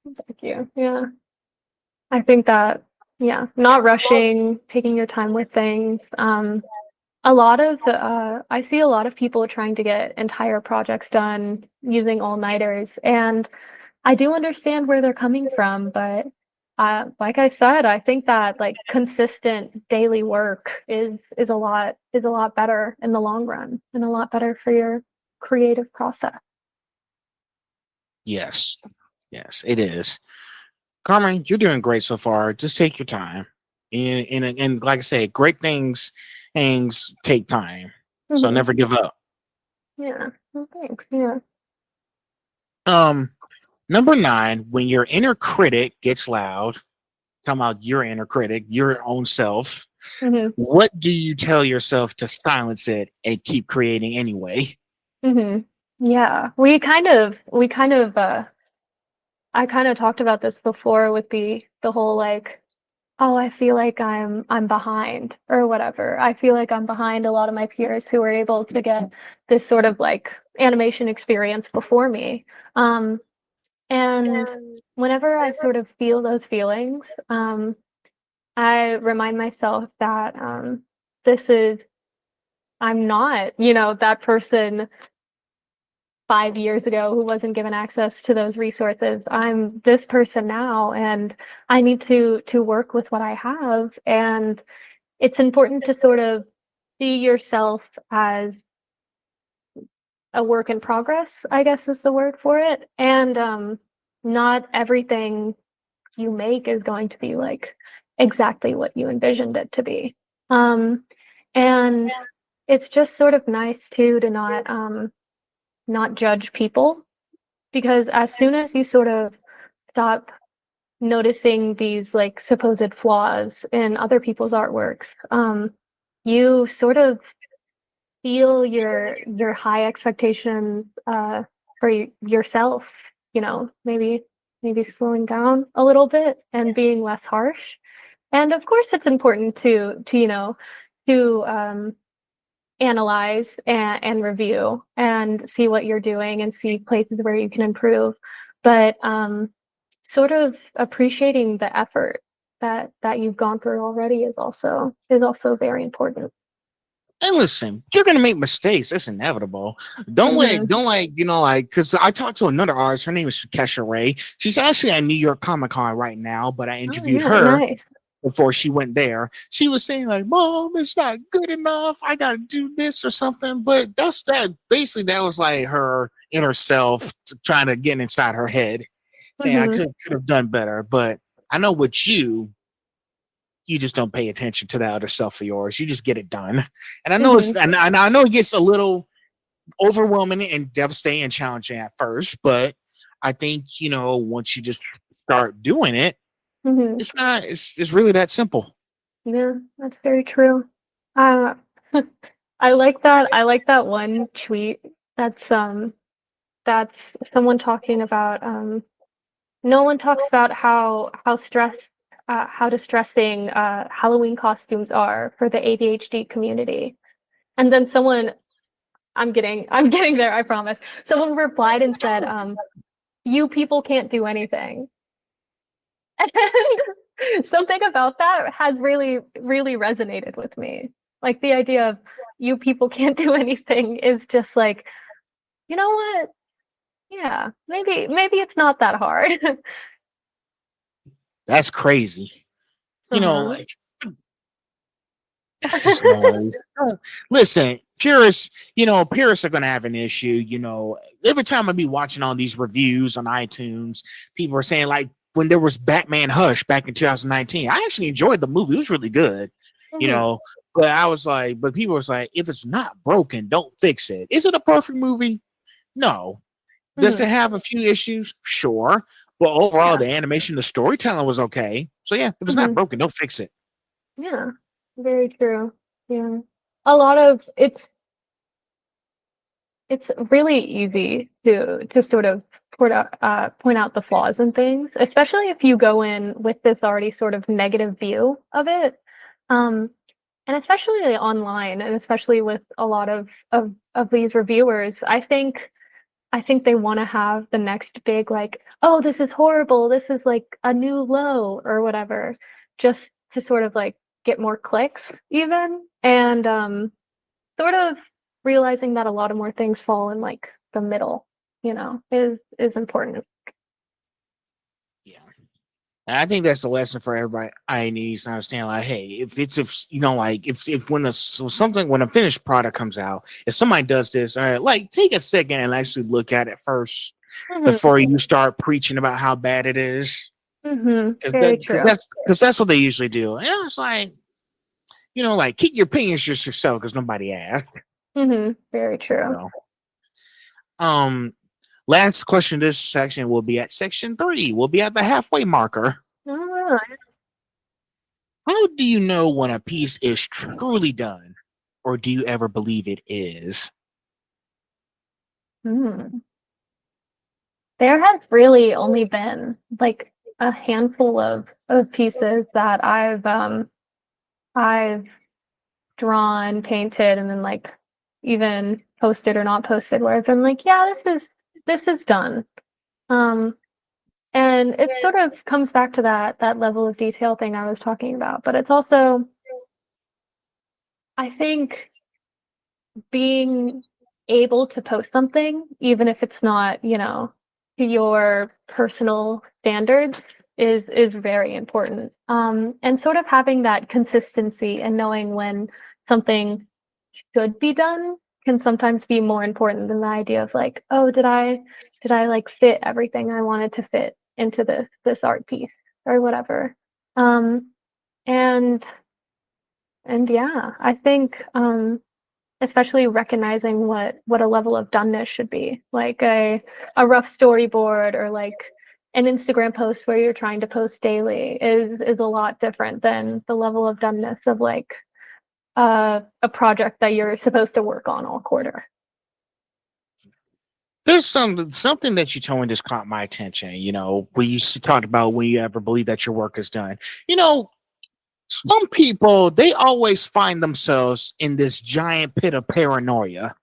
Thank you. Yeah. I think that, yeah, not rushing, taking your time with things. I see a lot of people trying to get entire projects done using all-nighters, and I do understand where they're coming from, but like I said, I think that like consistent daily work is a lot better in the long run and a lot better for your creative process. Yes. Yes, it is. Carmen, you're doing great so far. Just take your time. And like I said, great things take time. So Hmm. never give up. Yeah. Well, thanks. Yeah. Um Number 9, when your inner critic gets loud, talking about your inner critic, your own self. Mhm. What do you tell yourself to silence it and keep creating anyway? Mhm. Yeah. We kind of I kind of talked about this before with the whole like, oh, I feel like I'm behind or whatever. I feel like I'm behind a lot of my peers who were able to get this sort of like animation experience before me. Um, and whenever I sort of feel those feelings, I remind myself that this is I'm not, that person 5 years ago who wasn't given access to those resources. I'm this person now, and I need to work with what I have. And it's important to sort of see yourself as a work in progress, I guess is the word for it. And not everything you make is going to be like exactly what you envisioned it to be. Um, and it's just sort of nice too to not judge people, because as soon as you sort of stop noticing these like supposed flaws in other people's artworks, you sort of feel your high expectations for yourself, maybe slowing down a little bit and being less harsh. And of course, it's important to analyze and review and see what you're doing and see places where you can improve. But sort of appreciating the effort that you've gone through already is also very important. And listen, you're gonna make mistakes. That's inevitable. Don't let, Hmm. don't like, like, because I talked to another artist. Her name is Kesha Ray. She's actually at New York Comic Con right now, but I Oh interviewed yeah, her nice. before she went there. She was saying like, "Mom, it's not good enough. I gotta do this or something." But that's that. Basically, that was like her inner self trying to get inside her head, saying, "I Hmm. could have done better." But I know with you just don't pay attention to that other self of yours. You just get it done. And I know Hmm. I know it gets a little overwhelming and devastating and challenging at first, but I think, once you just start doing it, Hmm. it's really that simple. Yeah, that's very true. Uh, I like that one tweet that's someone talking about no one talks about how distressing Halloween costumes are for the ADHD community. And then someone I'm getting there, I promise. Someone replied and said, you people can't do anything. And something about that has really, really resonated with me. Like the idea of you people can't do anything is just like, you know what? Yeah, maybe it's not that hard. That's crazy. Uh-huh. Like that's just noise. Listen, purists are gonna have an issue. Every time I be watching all these reviews on iTunes, people are saying like when there was Batman Hush back in 2019, I actually enjoyed the movie. It was really good, you Hmm. know. But I was like, but people was like, if it's not broken, don't fix it. Is it a perfect movie? No. Does Hmm. it have a few issues? Sure. But overall, Yeah. the animation, the storytelling was okay. So yeah, if it's not Hmm. broken, don't fix it. Yeah. Very true. Yeah. A lot of it's really easy to sort of point out the flaws and things, especially if you go in with this already sort of negative view of it. Um, and especially online, and especially with a lot of these reviewers, I think they want to have the next big like, oh, this is horrible, this is like a new low or whatever, just to sort of like get more clicks even. And sort of realizing that a lot of more things fall in like the middle, is important. Yeah. And I think that's a lesson for everybody. I needs to understand, like, hey, if when a finished product comes out, if somebody does this, all right, like take a second and actually look at it first Hmm. before you start preaching about how bad it is, Hmm. because Very true. that's what they usually do. And it's like, like keep your opinions just yourself because nobody asked. Hmm. Very true. So, um, last question. This section will be at section 3. We'll be at the halfway marker. All right. How do you know when a piece is truly done, or do you ever believe it is? Hmm. There has really only been like a handful of pieces that I've drawn, painted, and then like even posted or not posted where I've been like, yeah, this is done. Um, and it sort of comes back to that level of detail thing I was talking about, but it's also, I think, being able to post something, even if it's not, to your personal standards, is very important. And sort of having that consistency and knowing when something should be done can sometimes be more important than the idea of like, oh, did I like fit everything I wanted to fit into this art piece or whatever. Um, and and yeah, I think especially recognizing what a level of doneness should be, like a rough storyboard or like an Instagram post where you're trying to post daily is a lot different than the level of doneness of like a project that you're supposed to work on all quarter. There's something that you told me just caught my attention. We used to talk about when you ever believe that your work is done. You know, some people they always find themselves in this giant pit of paranoia,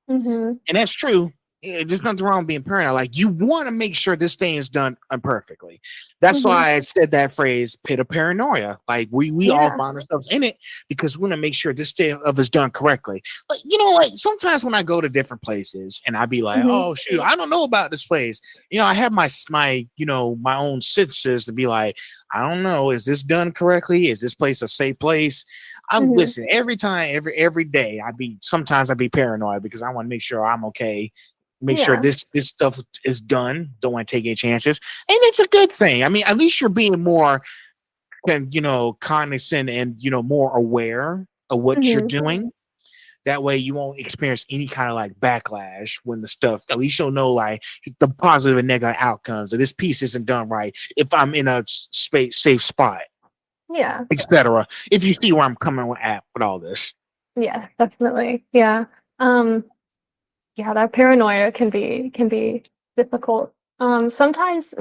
Mm-hmm. and that's true. There's nothing wrong with being paranoid. Like you want to make sure this thing is done imperfectly. That's Mm-hmm. why I said that phrase, pit of paranoia. Like we all Yeah. find ourselves in it because we want to make sure this thing of is done correctly. Like like sometimes when I go to different places and I be like, Mm-hmm. oh shoot, I don't know about this place. I have my my own senses to be like, I don't know, is this done correctly? Is this place a safe place? I Mm-hmm. listen every time, every day. Sometimes I be paranoid because I want to make sure I'm okay, make sure Yeah. this stuff is done. Don't want to take any chances, and it's a good thing. I mean, at least you're being more, cognizant and more aware of what you're Mm-hmm. doing. That way, you won't experience any kind of like backlash when the stuff. At least you'll know like the positive and negative outcomes. Of this piece isn't done right. If I'm in a space safe spot, Yeah. etc. If you see where I'm coming at with all this. Yeah, definitely. Yeah. Um, yeah, that paranoia can be difficult. Sometimes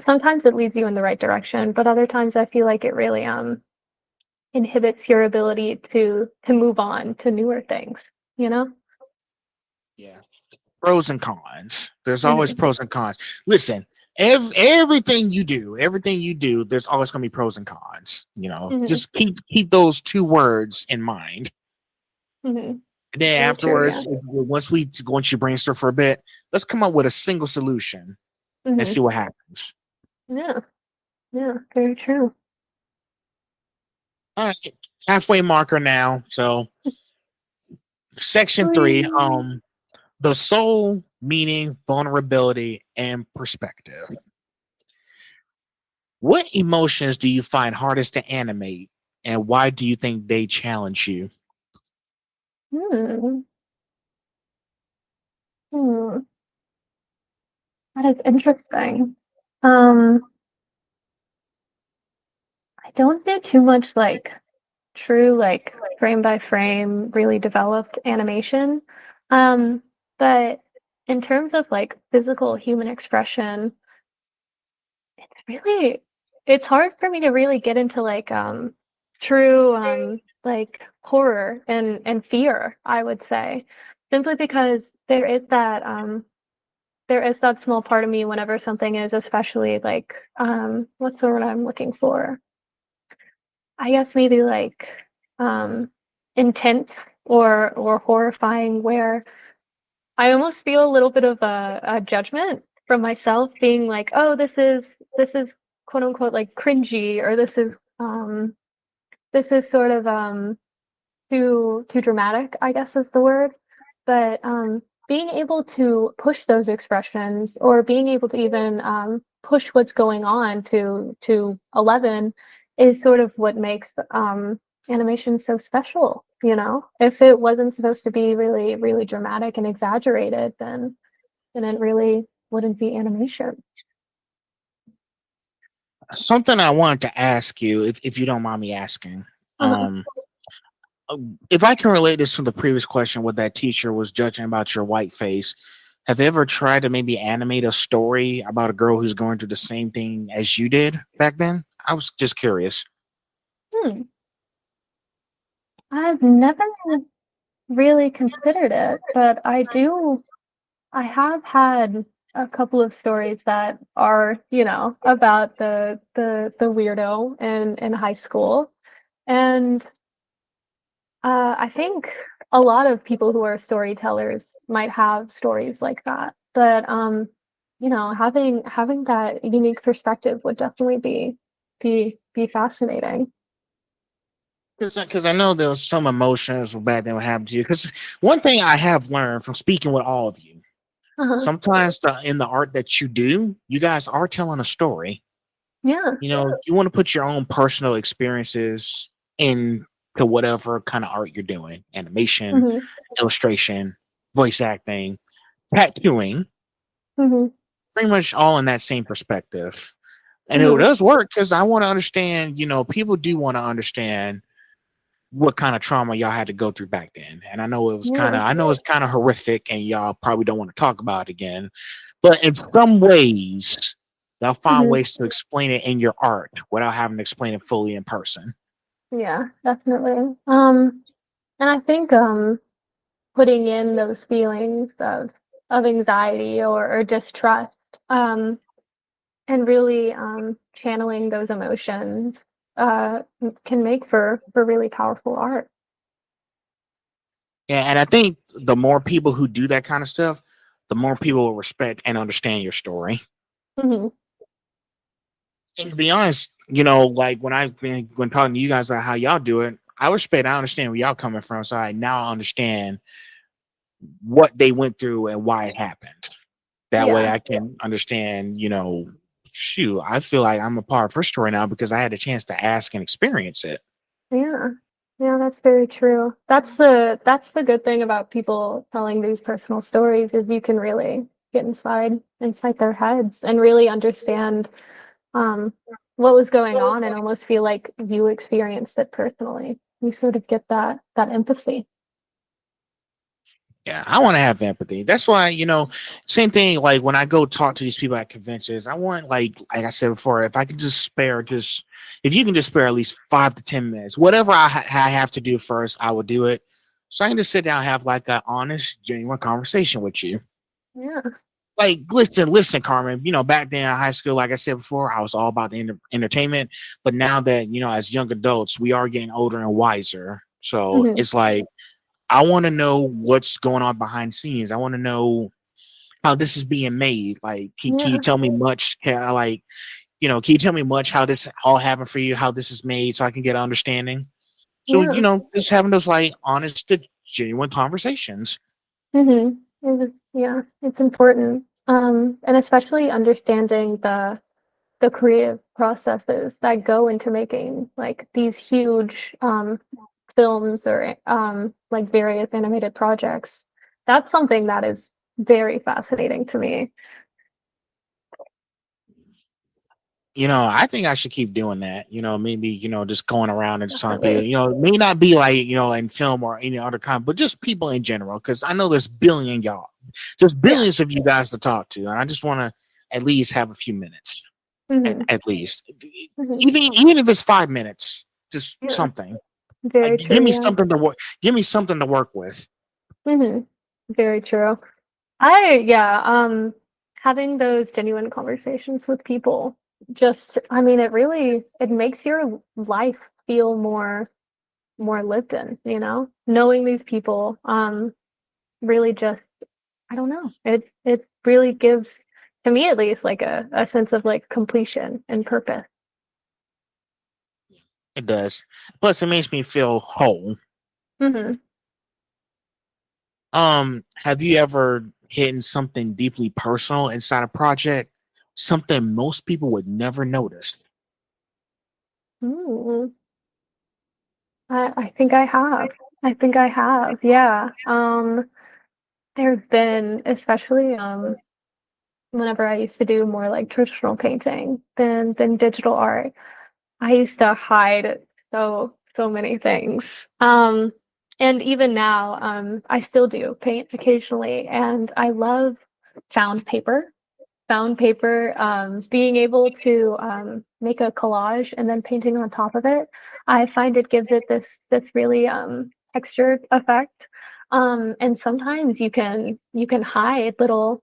it leads you in the right direction, but other times I feel like it really inhibits your ability to move on to newer things, you know? Yeah. Pros and cons. There's always Hmm. pros and cons. Listen, everything you do, there's always going to be pros and cons. Hmm. Just keep those two words in mind. Hmm. And then Very true, yeah. afterwards, once you brainstorm for a bit, let's come up with a single solution and Hmm. see what happens. Yeah, yeah, very true. All right, halfway marker now. So section three, Whee! the soul, meaning, vulnerability, and perspective. What emotions do you find hardest to animate, and why do you think they challenge you? Hmm. Hmm. That is interesting. Um, I don't do too much like true like frame by frame really developed animation. Um, but in terms of like physical human expression, really it's hard for me to really get into like true like horror and fear, I would say. Simply because there is that small part of me whenever something is especially like what's the word I'm looking for? I guess maybe like um intense or horrifying where I almost feel a little bit of a judgment from myself being like, oh, this is quote unquote like cringy or this is sort of too dramatic, I guess is the word. But being able to push those expressions or being able to even push what's going on to 11 is sort of what makes animation so special, you know? If it wasn't supposed to be really, really dramatic and exaggerated, then it really wouldn't be animation. Something I wanted to ask you, if you don't mind me asking. Uh-huh. If I can relate this from the previous question, what that teacher was judging about your white face, have you ever tried to maybe animate a story about a girl who's going through the same thing as you did back then? I was just curious. Hmm. I've never really considered it, but I have had a couple of stories that are, about the weirdo in high school. And I think a lot of people who are storytellers might have stories like that. But having that unique perspective would definitely be fascinating. Because I know there was some emotions or bad thing would happen to you. Because one thing I have learned from speaking with all of you, Uh-huh. sometimes in the art that you do, you guys are telling a story. Yeah. You know, you want to put your own personal experiences into whatever kind of art you're doing: animation, Hmm. illustration, voice acting, tattooing, Hmm. pretty much all in that same perspective. And it Hmm. does work because I want to understand, people do want to understand what kind of trauma y'all had to go through back then. And Yeah. I know it's kind of horrific and y'all probably don't want to talk about it again. But in some ways, they'll find Hmm. ways to explain it in your art without having to explain it fully in person. Yeah, definitely. And I think putting in those feelings of anxiety or distrust, um, and really channeling those emotions can make for really powerful art. Yeah, and I think the more people who do that kind of stuff, the more people will respect and understand your story. Hmm. And to be honest, like when talking to you guys about how y'all do it, I respect, I understand where y'all coming from. So I now understand what they went through and why it happened. That way Yeah, I can understand, shoot, I feel like I'm a part of her story now because I had a chance to ask and experience it. yeah, yeah. That's very true. That's the good thing about people telling these personal stories is you can really get inside their heads and really understand um, what was going on and almost feel like you experienced it personally. You sort of get that empathy. Yeah, I want to have empathy. That's why, same thing. Like when I go talk to these people at conventions, I want, like I said before, if I could just spare if you can just spare at least 5 to 10 minutes, whatever I have to do first, I will do it. So I can just sit down and have like an honest, genuine conversation with you. Yeah. Like, listen, Carmen. Back then in high school, like I said before, I was all about the entertainment. But now that as young adults, we are getting older and wiser. So Hmm. it's like I want to know what's going on behind the scenes. I want to know how this is being made. Like, can you Yeah. tell me much? Can you tell me much how this all happened for you? How this is made, so I can get an understanding. So Yeah. just having those like honest, genuine conversations. Hmm. Yeah, it's important. And especially understanding the creative processes that go into making like these huge films or like various animated projects. That's something that is very fascinating to me. I think I should keep doing that. Maybe, just going around and just telling people, it may not be like, in film or any other kind, but just people in general. Cause I know there's y'all, there's Yeah. billions of you guys to talk to. And I just want to at least have a few minutes Hmm. at least, Hmm. even if it's 5 minutes, just Yeah. something like Very give true. me Yeah. something to work, give me something to work with. Hmm. Very true. Yeah, having those genuine conversations with people just, I mean, it makes your life feel more lived in, knowing these people, really just, I don't know, it really gives, to me at least, like a sense of like completion and purpose. It does. Plus, it makes me feel whole. Hmm. Have you ever hidden something deeply personal inside a project? Something most people would never notice. Ooh, I think I have. I think I have. Yeah. There've been, especially whenever I used to do more like traditional painting than digital art, I used to hide so so many things. And even now, I still do paint occasionally, and I love found paper. Found paper, being able to make a collage and then painting on top of it, I find it gives it this really textured effect. And sometimes you can hide little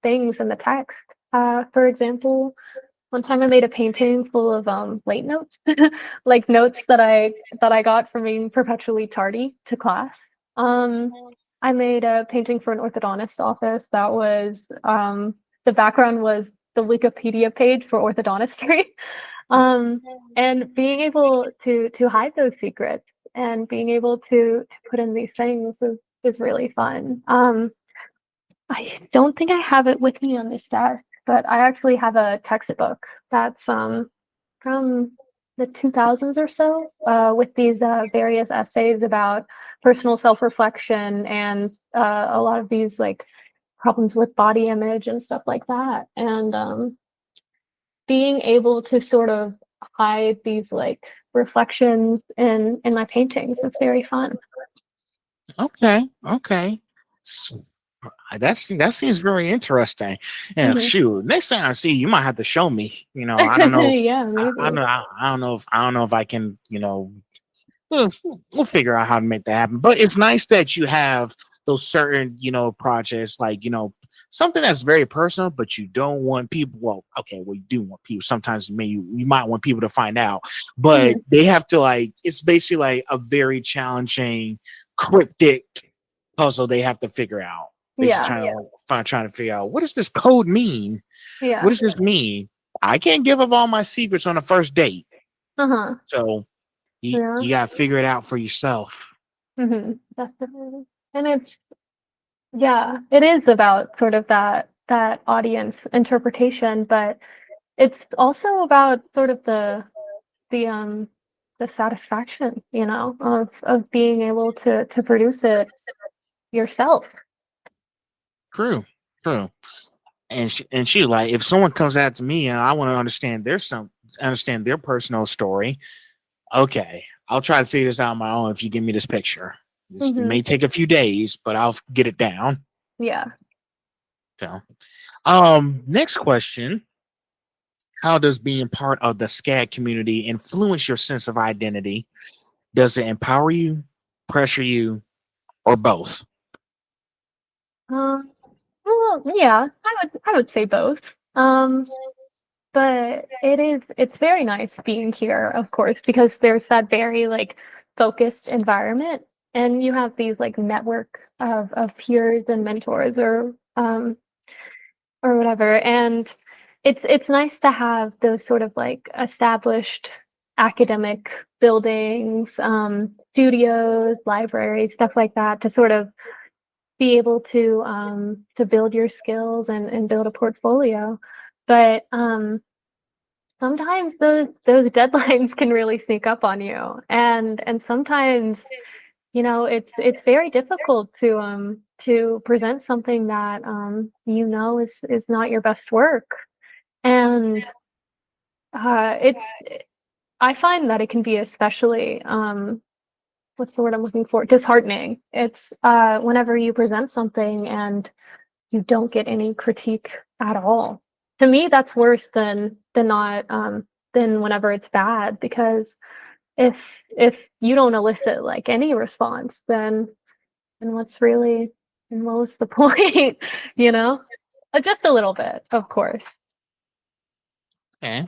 things in the text. For example, one time I made a painting full of late notes, like notes that I got from being perpetually tardy to class. Um, I made a painting for an orthodontist office that was the background was the Wikipedia page for orthodontistry. Um, and being able to hide those secrets and being able to put in these things is really fun. I don't think I have it with me on this desk, but I actually have a textbook that's from the 2000s or so, with these various essays about personal self-reflection and a lot of these like problems with body image and stuff like that. And being able to sort of hide these like reflections in my paintings is very fun. Okay, okay. S- that seems very interesting. And Hmm. shoot, next time I see you, you might have to show me. I don't know. Yeah, I maybe. don't. I don't know if I can. We'll figure out how to make that happen. But it's nice that you have those certain, projects like, something that's very personal, but you don't want people. Well, okay, well, you do want people. Sometimes you might want people to find out, but Hmm. they have to like. It's basically like a very challenging, cryptic puzzle they have to figure out. Basically, Yeah, trying to figure out what does this code mean. What yeah. does this mean? I can't give up all my secrets on the first date, Uh-huh. so Yeah. you got to figure it out for yourself. Definitely. And it's yeah, it is about sort of that audience interpretation, but it's also about sort of the the satisfaction, of being able to produce it yourself. True, true. And she like if someone comes out to me and I want to understand their personal story. Okay, I'll try to figure this out on my own if you give me this picture. It Hmm. may take a few days, but I'll get it down. Yeah. So, next question: how does being part of the SCAD community influence your sense of identity? Does it empower you, pressure you, or both? Um, well, yeah, I would say both. Um, but it's very nice being here, of course, because there's that very like focused environment, and you have these like network of peers and mentors or whatever. And it's nice to have those sort of like established academic buildings, studios, libraries, stuff like that, to sort of be able to build your skills and build a portfolio. But sometimes those deadlines can really sneak up on you, and sometimes it's very difficult to present something that is not your best work. And it's I find that it can be especially what's the word I'm looking for? Disheartening. It's whenever you present something and you don't get any critique at all. To me, that's worse than not than whenever it's bad, because if if you don't elicit like any response, then what's really and what was the point? you know? Just a little bit, of course. Okay.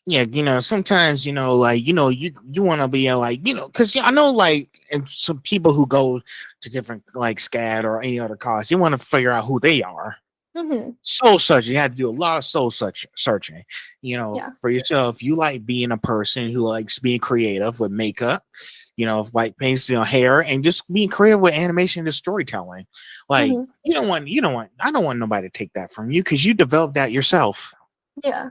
Yeah, sometimes like you want to be like because I know like and some people who go to different like SCAD or any other cause, you want to figure out who they are. Hmm. Soul searching, you had to do a lot of searching, Yeah. for yourself. You like being a person who likes being creative with makeup, like paints, hair, and just being creative with animation and storytelling. Like Hmm. I don't want nobody to take that from you because you developed that yourself. Yeah.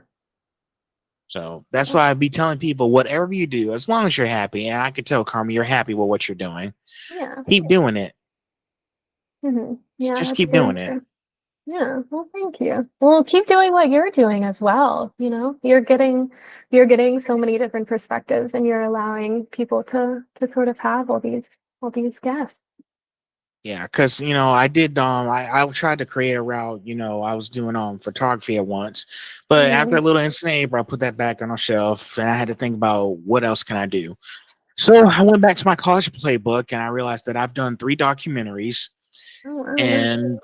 So that's why I be telling people, whatever you do, as long as you're happy, and I can tell Carmen you're happy with what you're doing, Yeah. keep doing it. Yeah, Just that's keep very doing it. true. Yeah, well, thank you. Well, keep doing what you're doing as well. You know, you're getting so many different perspectives, and you're allowing people to sort of have all these guests. Yeah, because I did I tried to create a route, I was doing photography at once, but after Hmm. a little incident in April, I put that back on a shelf and I had to think about what else can I do. So I went back to my college playbook and I realized that I've done 3 documentaries Oh, wow, yeah. and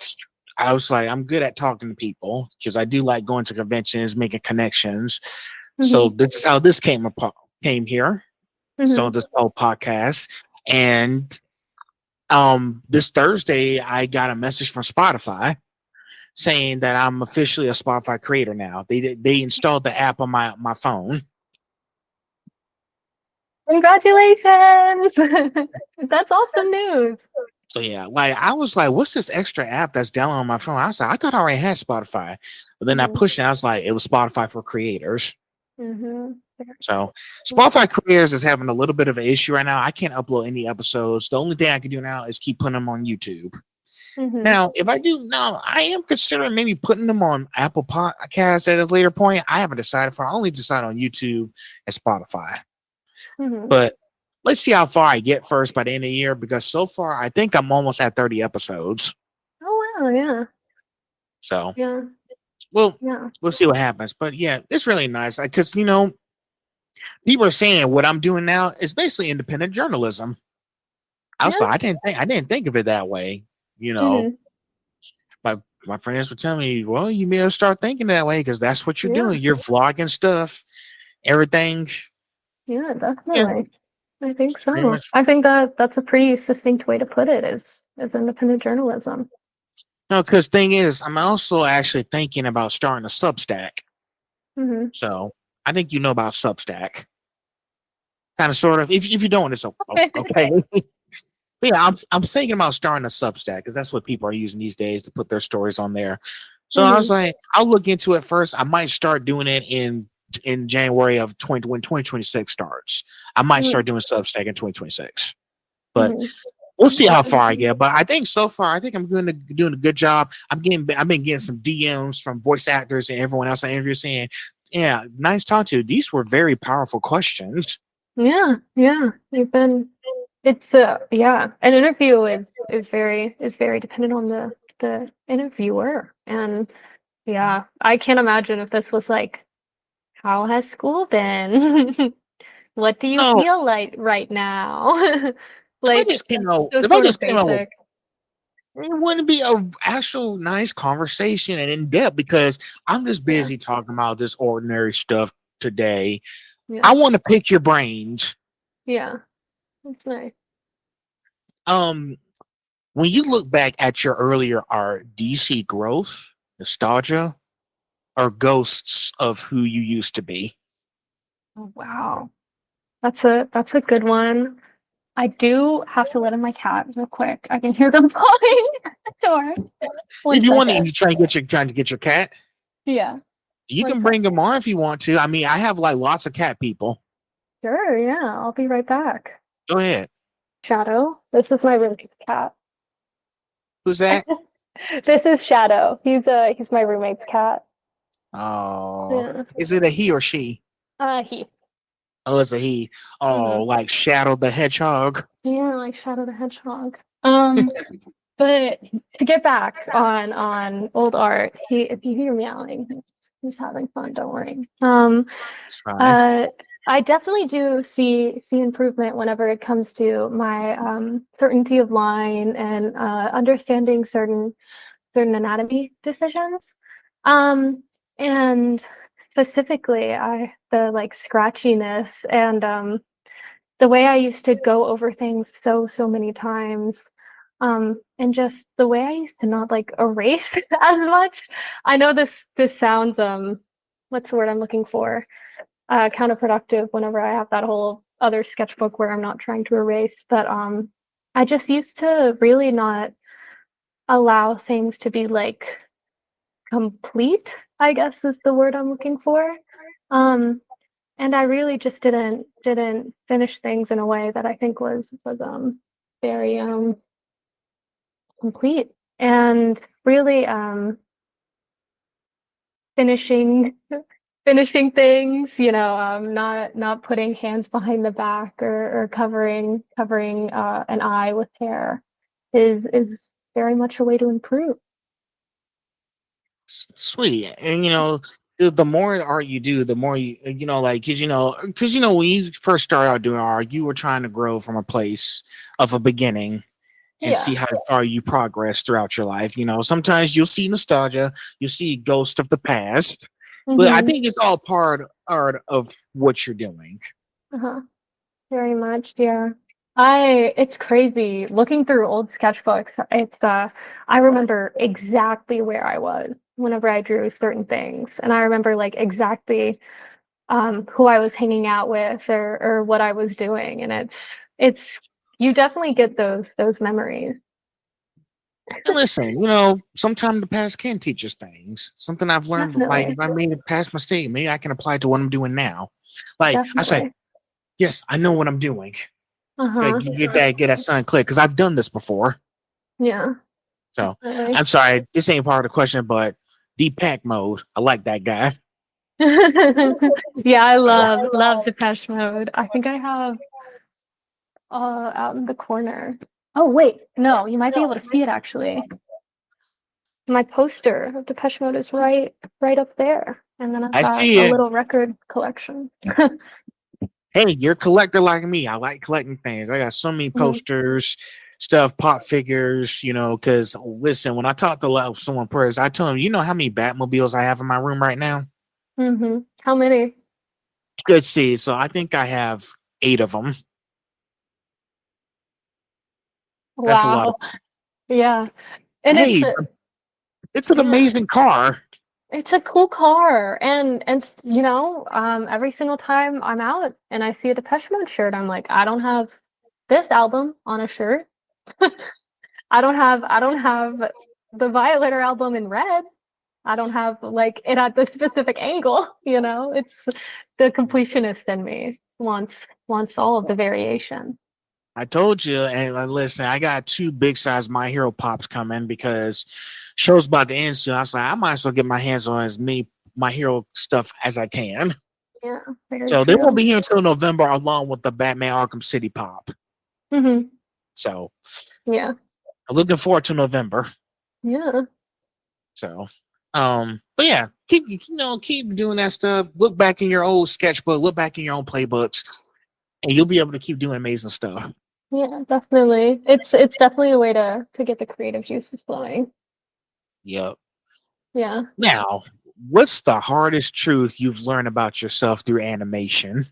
I was like, I'm good at talking to people because I do like going to conventions, making connections. So Hmm. this is how this came here. So Hmm. this whole podcast. And this Thursday I got a message from Spotify saying that I'm officially a Spotify creator now. They installed the app on my phone. Congratulations! That's awesome news. So yeah, like I was like, what's this extra app that's downloaded on my phone? I was like, I thought I already had Spotify. But then I Hmm. pushed it, I was like, it was Spotify for creators. Hmm. So Spotify creators is having a little bit of an issue right now. I can't upload any episodes. The only thing I can do now is keep putting them on YouTube. Hmm. Now, if I do now, I am considering maybe putting them on Apple Podcasts at a later point. I haven't decided for I only decide on YouTube and Spotify. Hmm. But let's see how far I get first by the end of the year because so far I think I'm almost at 30 episodes. Oh, wow, yeah, So yeah, we'll yeah, we'll see what happens. But yeah, it's really nice because people are saying what I'm doing now is basically independent journalism. yeah. Also, I didn't think of it that way. You know, Hmm. my my friends would tell me, well, you better start thinking that way because that's what you're Yeah, doing. You're vlogging stuff, everything. yeah, Yeah, definitely. I think pretty so. much. I think that that's a pretty succinct way to put it is independent journalism. No, because thing is, I'm also actually thinking about starting a Substack. Hmm. So I think you know about Substack, kind of, sort of. If you don't, it's okay. But yeah, I'm thinking about starting a Substack because that's what people are using these days to put their stories on there. So I was Hmm. like, I'll look into it first. I might start doing it in January of 2026 starts. I might Hmm. start doing Substack in 2026. But Hmm. we'll see how far I get. But I think so far, I think I'm doing a good job. I've been getting some DMs from voice actors and everyone else I interview saying, "Yeah, nice talk to you. These were very powerful questions." Yeah, yeah. You've been it's yeah. An interview is very dependent on the interviewer. And yeah, I can't imagine if this was like, how has school been? What do you No, feel like right now? if I Like just came out, those if I sort of just came out with basic. it wouldn't be a actual nice conversation and in depth because I'm just Yeah, busy talking about this ordinary stuff today. yeah, I want to pick your brains. yeah. That's nice. Um, when you look back at your earlier art, do you see growth, nostalgia, or ghosts of who you used to be? Oh, wow. That's a good one. I do have to let in my cat real quick. I can hear them calling at the door. One If you want to, second. you trying to get your cat. Yeah, You one can sec. bring him on if you want to. I mean, I have like lots of cat people. Sure, yeah, I'll be right back. Go ahead. Shadow, this is my roommate's cat. Who's that? This is Shadow. He's my roommate's cat. Oh, Yeah. is it a he or she? He. Oh, it's a he. Hmm. Oh, like Shadow the Hedgehog. Yeah, like Shadow the Hedgehog. But to get back on old art, he if you hear meowing, he's having fun. Don't worry. It's fine. Uh, I definitely do see improvement whenever it comes to my certainty of line and understanding certain anatomy decisions. Um, and specifically, I the like scratchiness and the way I used to go over things so many times. And just the way I used to not like erase as much. I know this sounds what's the word I'm looking for? Counterproductive whenever I have that whole other sketchbook where I'm not trying to erase. But I just used to really not allow things to be like complete, I guess is the word I'm looking for. Um, and I really just didn't finish things in a way that I think was very complete. And really, finishing finishing things, not putting hands behind the back or covering an eye with hair is very much a way to improve. Sweet. And the more art you do, the more like, because when you first started out doing art, you were trying to grow from a place of a beginning and Yeah. see how far you progress throughout your life. Sometimes you'll see nostalgia, you'll see ghost of the past, but I Hmm. think it's all part of what you're doing. Uh-huh. Very much, yeah. It's crazy looking through old sketchbooks. I remember exactly where I was whenever I drew certain things, and I remember like exactly who I was hanging out with or what I was doing, and it's you definitely get those memories. And listen, sometimes the past can teach us things. Something I've learned, like Definitely, if I made a past mistake, maybe I can apply it to what I'm doing now. Like I say, definitely. yes, I know what I'm doing. Okay, Uh-huh. get that sun clear because I've done this before. Yeah, So definitely. I'm sorry, this ain't part of the question, but deep pack mode, I like that guy. Yeah, I So love Depeche Mode. I think I have out in the corner. Oh wait, no, you might be able to see it actually. My poster of Depeche Mode is right up there. And then I've I got see a it. little record collection. Hey, you're a collector like me. I like collecting things. I got so many Hmm. posters, stuff, pop figures, because listen, when I talk to someone first, I tell them, you know how many Batmobiles I have in my room right now? Hmm. How many? Good see. So I think I have 8 of them. That's a lot of. Wow. Yeah. And Hey, it's an yeah, amazing car. it's a cool car. And every single time I'm out and I see a Depeche Mode shirt, I'm like, I don't have this album on a shirt. I don't have the Violator album in red. I don't have like it at the specific angle. It's the completionist in me wants all of the variation. I told you, and listen, I got 2 big size My Hero pops coming because show's about to end soon. I was like, I might as well get my hands on as many My Hero stuff as I can. Yeah, very So they won't true. be here until November, along with the Batman Arkham City pop. Hmm. So Yeah. I'm looking forward to November. Yeah. So, but yeah, keep doing that stuff. Look back in your old sketchbook, look back in your own playbooks, and you'll be able to keep doing amazing stuff. Yeah, definitely. It's definitely a way to get the creative juices flowing. Yep. Yeah. Now, what's the hardest truth you've learned about yourself through animation?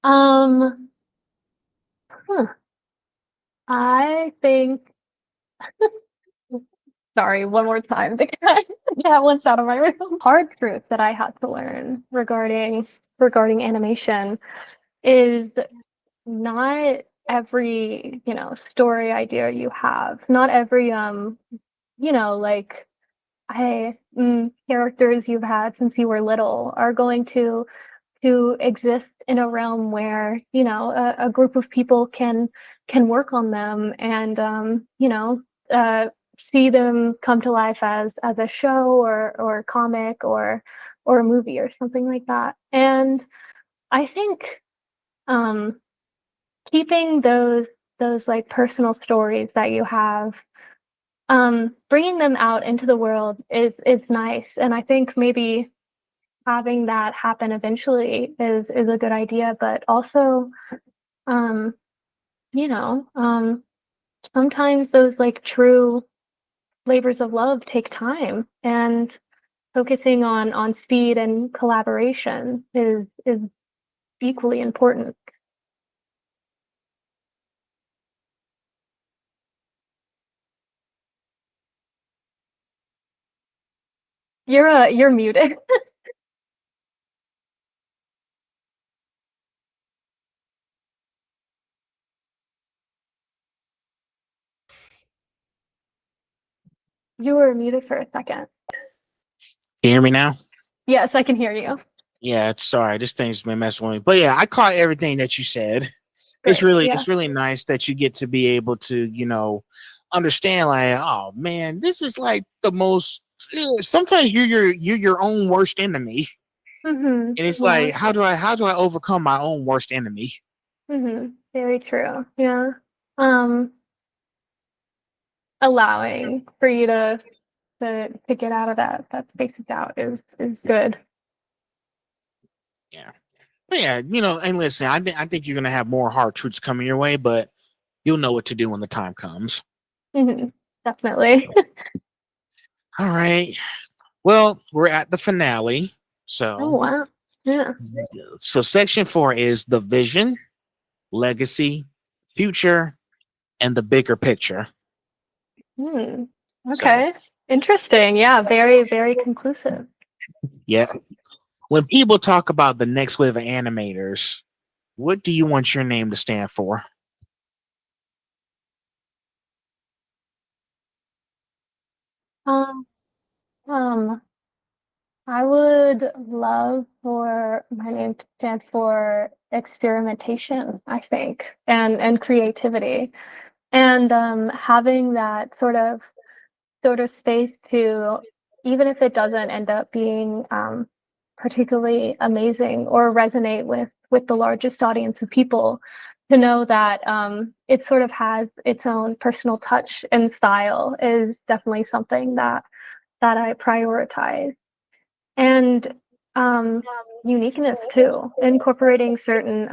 Um, huh. I think sorry, one more time. The cat went out of my room. Hard truth that I had to learn regarding animation is not every, story idea you have, not every like characters you've had since you were little are going to exist in a realm where a group of people can work on them and uh, see them come to life as a show or a comic or a movie or something like that. And I think um, keeping those like personal stories that you have, bringing them out into the world is nice. And I think maybe having that happen eventually is a good idea, but also, um, you know, um, sometimes those like true labors of love take time, and focusing on speed and collaboration is equally important. You're muted. You were muted for a second. Can you hear me now? Yes, I can hear you. Yeah, sorry, this thing's been messing with me. But yeah, I caught everything that you said. It's Great. really Yeah. it's really nice that you get to be able to, understand like, oh man, this is like the most sometimes you're your own worst enemy, and it's Yeah. like, how do I overcome my own worst enemy? Very true. Yeah. Um, allowing for you to get out of that space of doubt is good. Yeah, but yeah, and listen, I think you're gonna have more hard truths coming your way, but you'll know what to do when the time comes. Definitely. All right. Well, we're at the finale. Oh So, wow. Yeah. section 4 is the vision, legacy, future, and the bigger picture. Hmm. So, Okay. Interesting. Yeah. Very, very conclusive. yeah. When people talk about the next wave of animators, what do you want your name to stand for? Um, um, I would love for my name to stand for experimentation, I think, and creativity. And having that sort of space to, even if it doesn't end up being particularly amazing or resonate with the largest audience of people, to know that it sort of has its own personal touch and style is definitely something that I prioritize. And um, uniqueness too, incorporating certain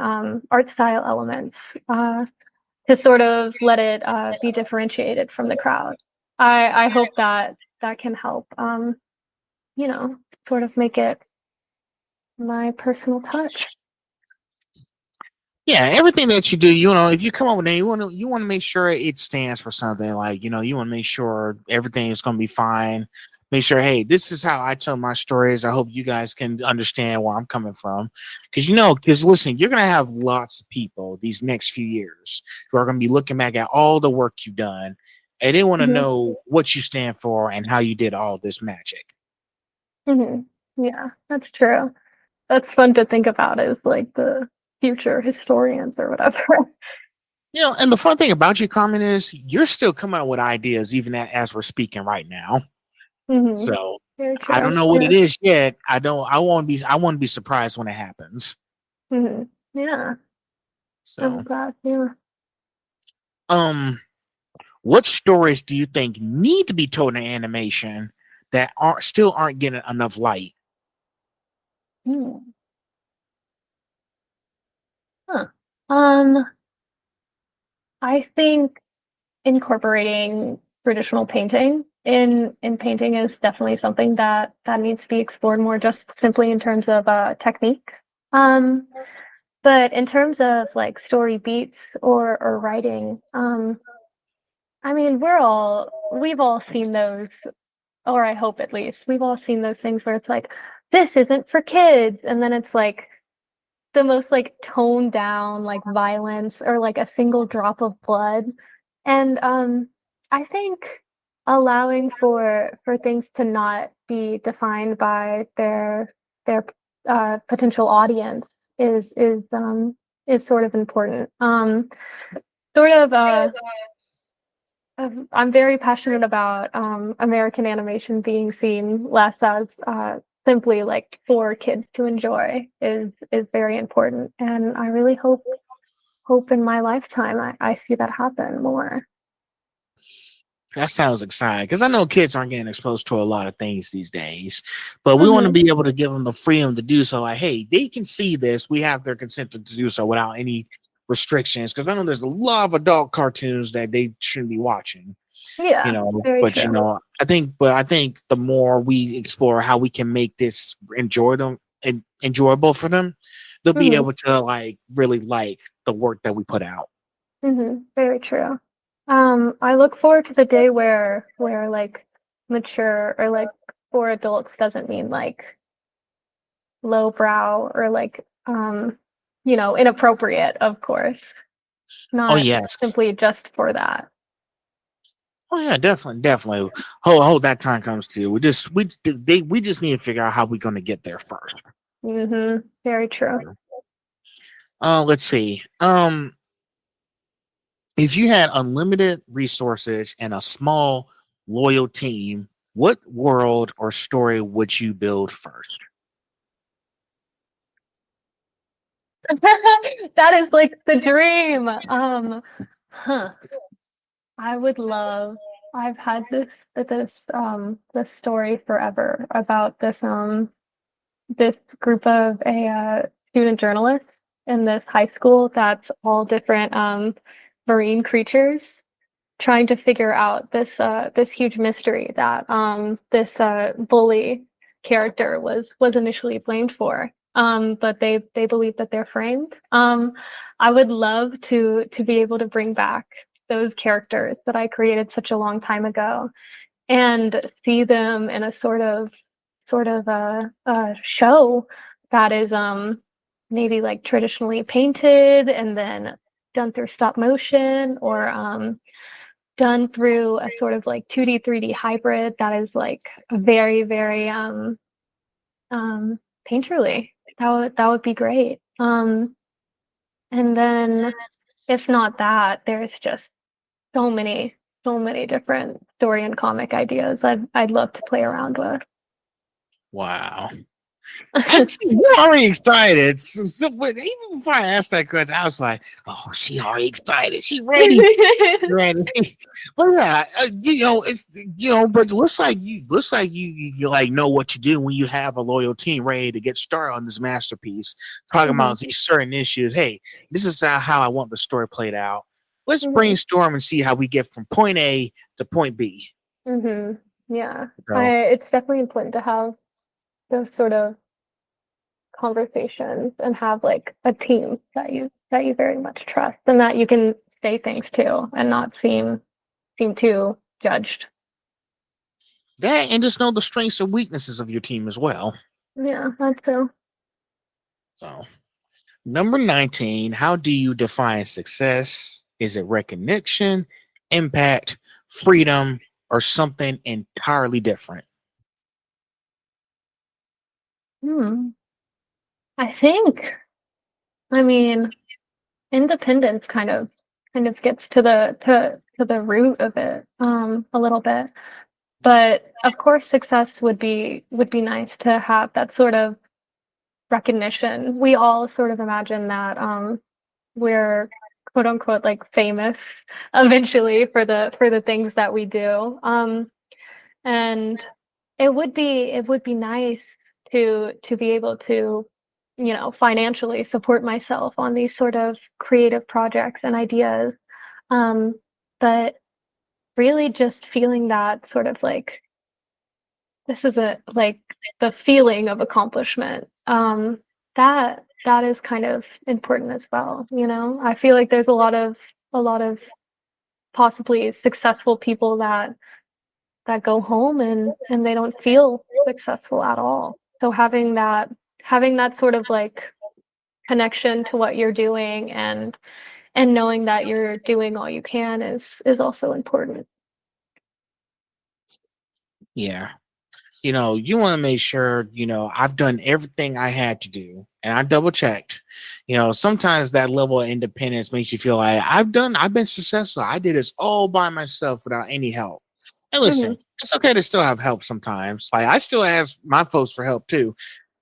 art style elements to sort of let it be differentiated from the crowd. I hope that can help, you know, sort of make it my personal touch. Yeah, everything that you do, if you come up with it, you want to make sure it stands for something. Like, you want to make sure everything is going to be fine. Make sure, hey, this is how I tell my stories. I hope you guys can understand where I'm coming from, because listen, you're going to have lots of people these next few years who are going to be looking back at all the work you've done, and they want to Hmm. know what you stand for and how you did all this magic. Hmm. Yeah, that's true. That's fun to think about as like the future historians or whatever. And the fun thing about you, Carmen, is you're still coming up with ideas even as we're speaking right now. Hmm. So Very I don't true. know what Yeah. it is yet. I don't. I want to be surprised when it happens. Hmm. Yeah. I'm So, glad. Yeah. um, what stories do you think need to be told in animation that aren't getting enough light? Hmm. Huh. Um, I think incorporating traditional painting in painting is definitely something that needs to be explored more, just simply in terms of technique. Um, but in terms of like story beats or writing, I mean, we've all seen those, or I hope at least we've all seen those things where it's like, this isn't for kids, and then it's like the most like toned down like violence or like a single drop of blood. And I think allowing for things to not be defined by their potential audience is sort of important. Sort of I'm very passionate about American animation being seen less as simply like for kids to enjoy is very important, and I really hope in my lifetime I see that happen more. That sounds exciting because I know kids aren't getting exposed to a lot of things these days, but we want to Hmm. be able to give them the freedom to do so. Like, hey, they can see this. We have their consent to do so without any restrictions. Because I know there's a lot of adult cartoons that they shouldn't be watching. Yeah, very But true. I think the more we explore how we can make this enjoyable for them, they'll be Hmm. able to like really like the work that we put out. Very true. I look forward to the day where like mature or like for adults doesn't mean like lowbrow or like inappropriate, of course, Oh not yes. simply just for that. Oh yeah, definitely, definitely. Hold that time comes to. We just need to figure out how we're going to get there first. Very true. Let's see. If you had unlimited resources and a small loyal team, what world or story would you build first? That is like the dream. Huh. I would love. I've had this story forever about this group of a student journalists in this high school that's all different marine creatures trying to figure out this huge mystery that this bully character was initially blamed for. But they believe that they're framed. I would love to be able to bring back those characters that I created such a long time ago and see them in a sort of a show that is maybe like traditionally painted and then done through stop motion or done through a sort of like 2D 3D hybrid that is like very very painterly. That would be great. And then if not that, there's just so many so many different story and comic ideas I'd love to play around with. Wow. Actually, you're already excited. But even before I asked that question, I was like, "Oh, she already excited. She ready, ready." But yeah, but looks like you like know what to do when you have a loyal team ready to get started on this masterpiece. Talking Hmm. about these certain issues. Hey, this is how I want the story played out. Let's Hmm. brainstorm and see how we get from point A to point B. Hmm. Yeah, So it's definitely important to have those sort of conversations and have like a team that you very much trust and that you can say things to and not seem too judged. that and just know the strengths and weaknesses of your team as well. Yeah, that's so. So number 19, how do you define success? Is it recognition, impact, freedom, or something entirely different? Hmm. I think, I mean, independence kind of gets to the root of it a little bit. But of course success would be nice to have that sort of recognition. We all sort of imagine that we're quote unquote like famous eventually for the things that we do. And it would be nice to be able to, financially support myself on these sort of creative projects and ideas. Um, but really just feeling that sort of like this is a like the feeling of accomplishment. That is kind of important as well. I feel like there's a lot of possibly successful people that go home and they don't feel successful at all. So having that sort of like connection to what you're doing and knowing that you're doing all you can is also important. Yeah. You want to make sure, I've done everything I had to do and I double checked. Sometimes that level of independence makes you feel like I've been successful. I did this all by myself without any help. And Hmm. listen, it's okay to still have help sometimes. Like I still ask my folks for help too.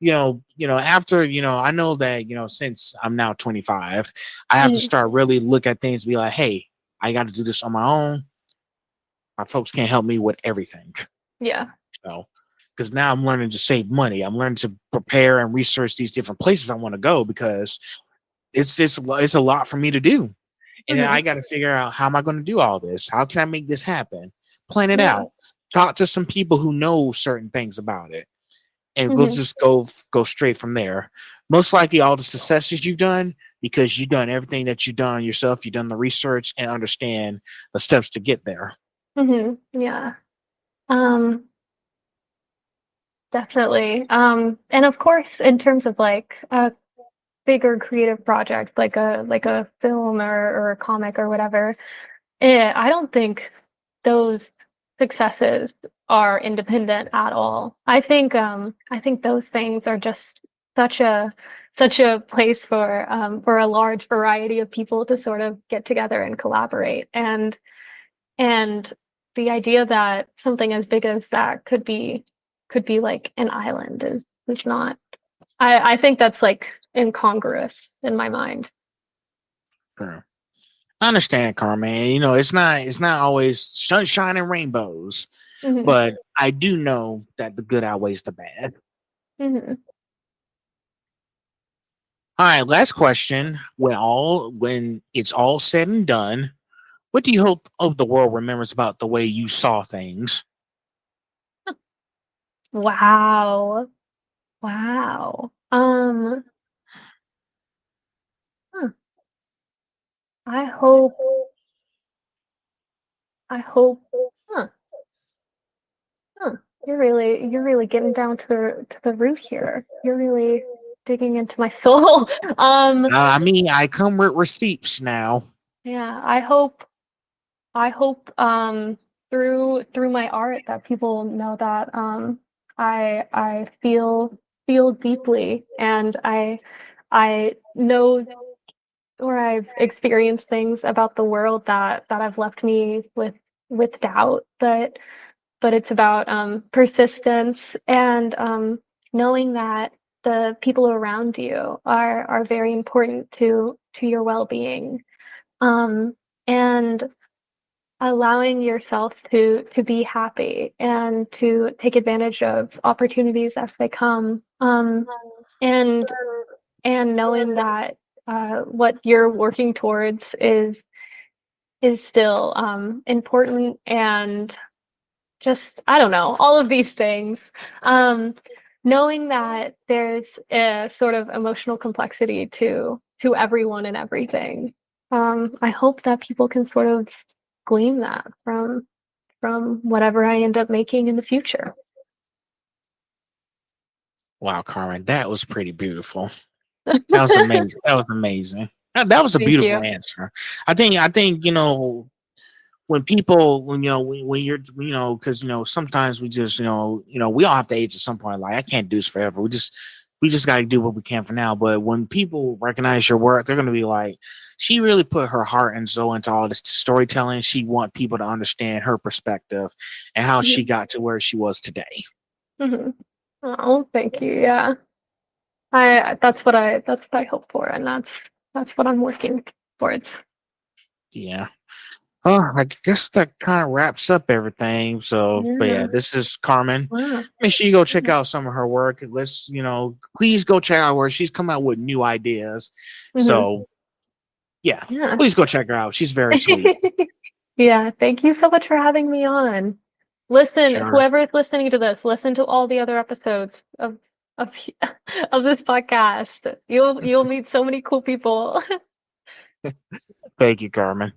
After, I know that, since I'm now 25, I have to Hmm. start really look at things and be like, hey, I got to do this on my own. My folks can't help me with everything. Yeah. So, because now I'm learning to save money. I'm learning to prepare and research these different places I want to go because it's a lot for me to do. And then Hmm. I got to figure out how am I going to do all this? How can I make this happen? Plan it Yeah. out. Talk to some people who know certain things about it, and we'll Hmm. just go straight from there. Most likely, all the successes you've done because you've done everything that you've done yourself. You've done the research and understand the steps to get there. Hmm. Yeah. Um, Definitely. And of course, in terms of like a bigger creative project, like a film or a comic or whatever, I don't think those successes are independent at all. I think those things are just such a such a place for a large variety of people to sort of get together and collaborate and the idea that something as big as that could be like an island is not. I think that's like incongruous in my mind. Sure. I understand, Carmen. You know, it's not always sunshine and rainbows, Hmm. but I do know that the good outweighs the bad. Hmm. All right, last question. When it's all said and done, what do you hope of the world remembers about the way you saw things? Wow. Wow. Huh. I hope I hope huh, huh. You're really getting down to the root here. You're really digging into my soul. I mean, I come with receipts now. Yeah, I hope through my art that people know that I feel deeply, and I know, or I've experienced things about the world that have left me with doubt, but it's about persistence and knowing that the people around you are very important to your well-being, and allowing yourself to be happy and to take advantage of opportunities as they come, and knowing that what you're working towards is still important, and just I don't know, all of these things, um, knowing that there's a sort of emotional complexity to everyone and everything. I hope that people can sort of glean that from whatever I end up making in the future. Wow, Carmen, that was pretty beautiful. That was amazing. That was amazing. That was a Thank beautiful you. answer. I think when people when you're because sometimes we just we all have to age at some point. Like I can't do this forever. We just got to do what we can for now. But when people recognize your work, they're going to be like, she really put her heart and soul into all this storytelling. She want people to understand her perspective and how she Mhm. got to where she was today. Mhm. Oh, thank you. Yeah. I that's what I hope for, and that's what I'm working towards. Yeah. Oh, I guess that kind of wraps up everything. So, but yeah, Yeah. this is Carmen. Wow. Make sure you go check out some of her work. Please go check out where she's come out with new ideas. Hmm. So, yeah, Yeah. please go check her out. She's very sweet. Yeah, thank you so much for having me on. Listen, Sure. whoever is listening to this, listen to all the other episodes of of this podcast. You'll meet so many cool people. Thank you, Carmen.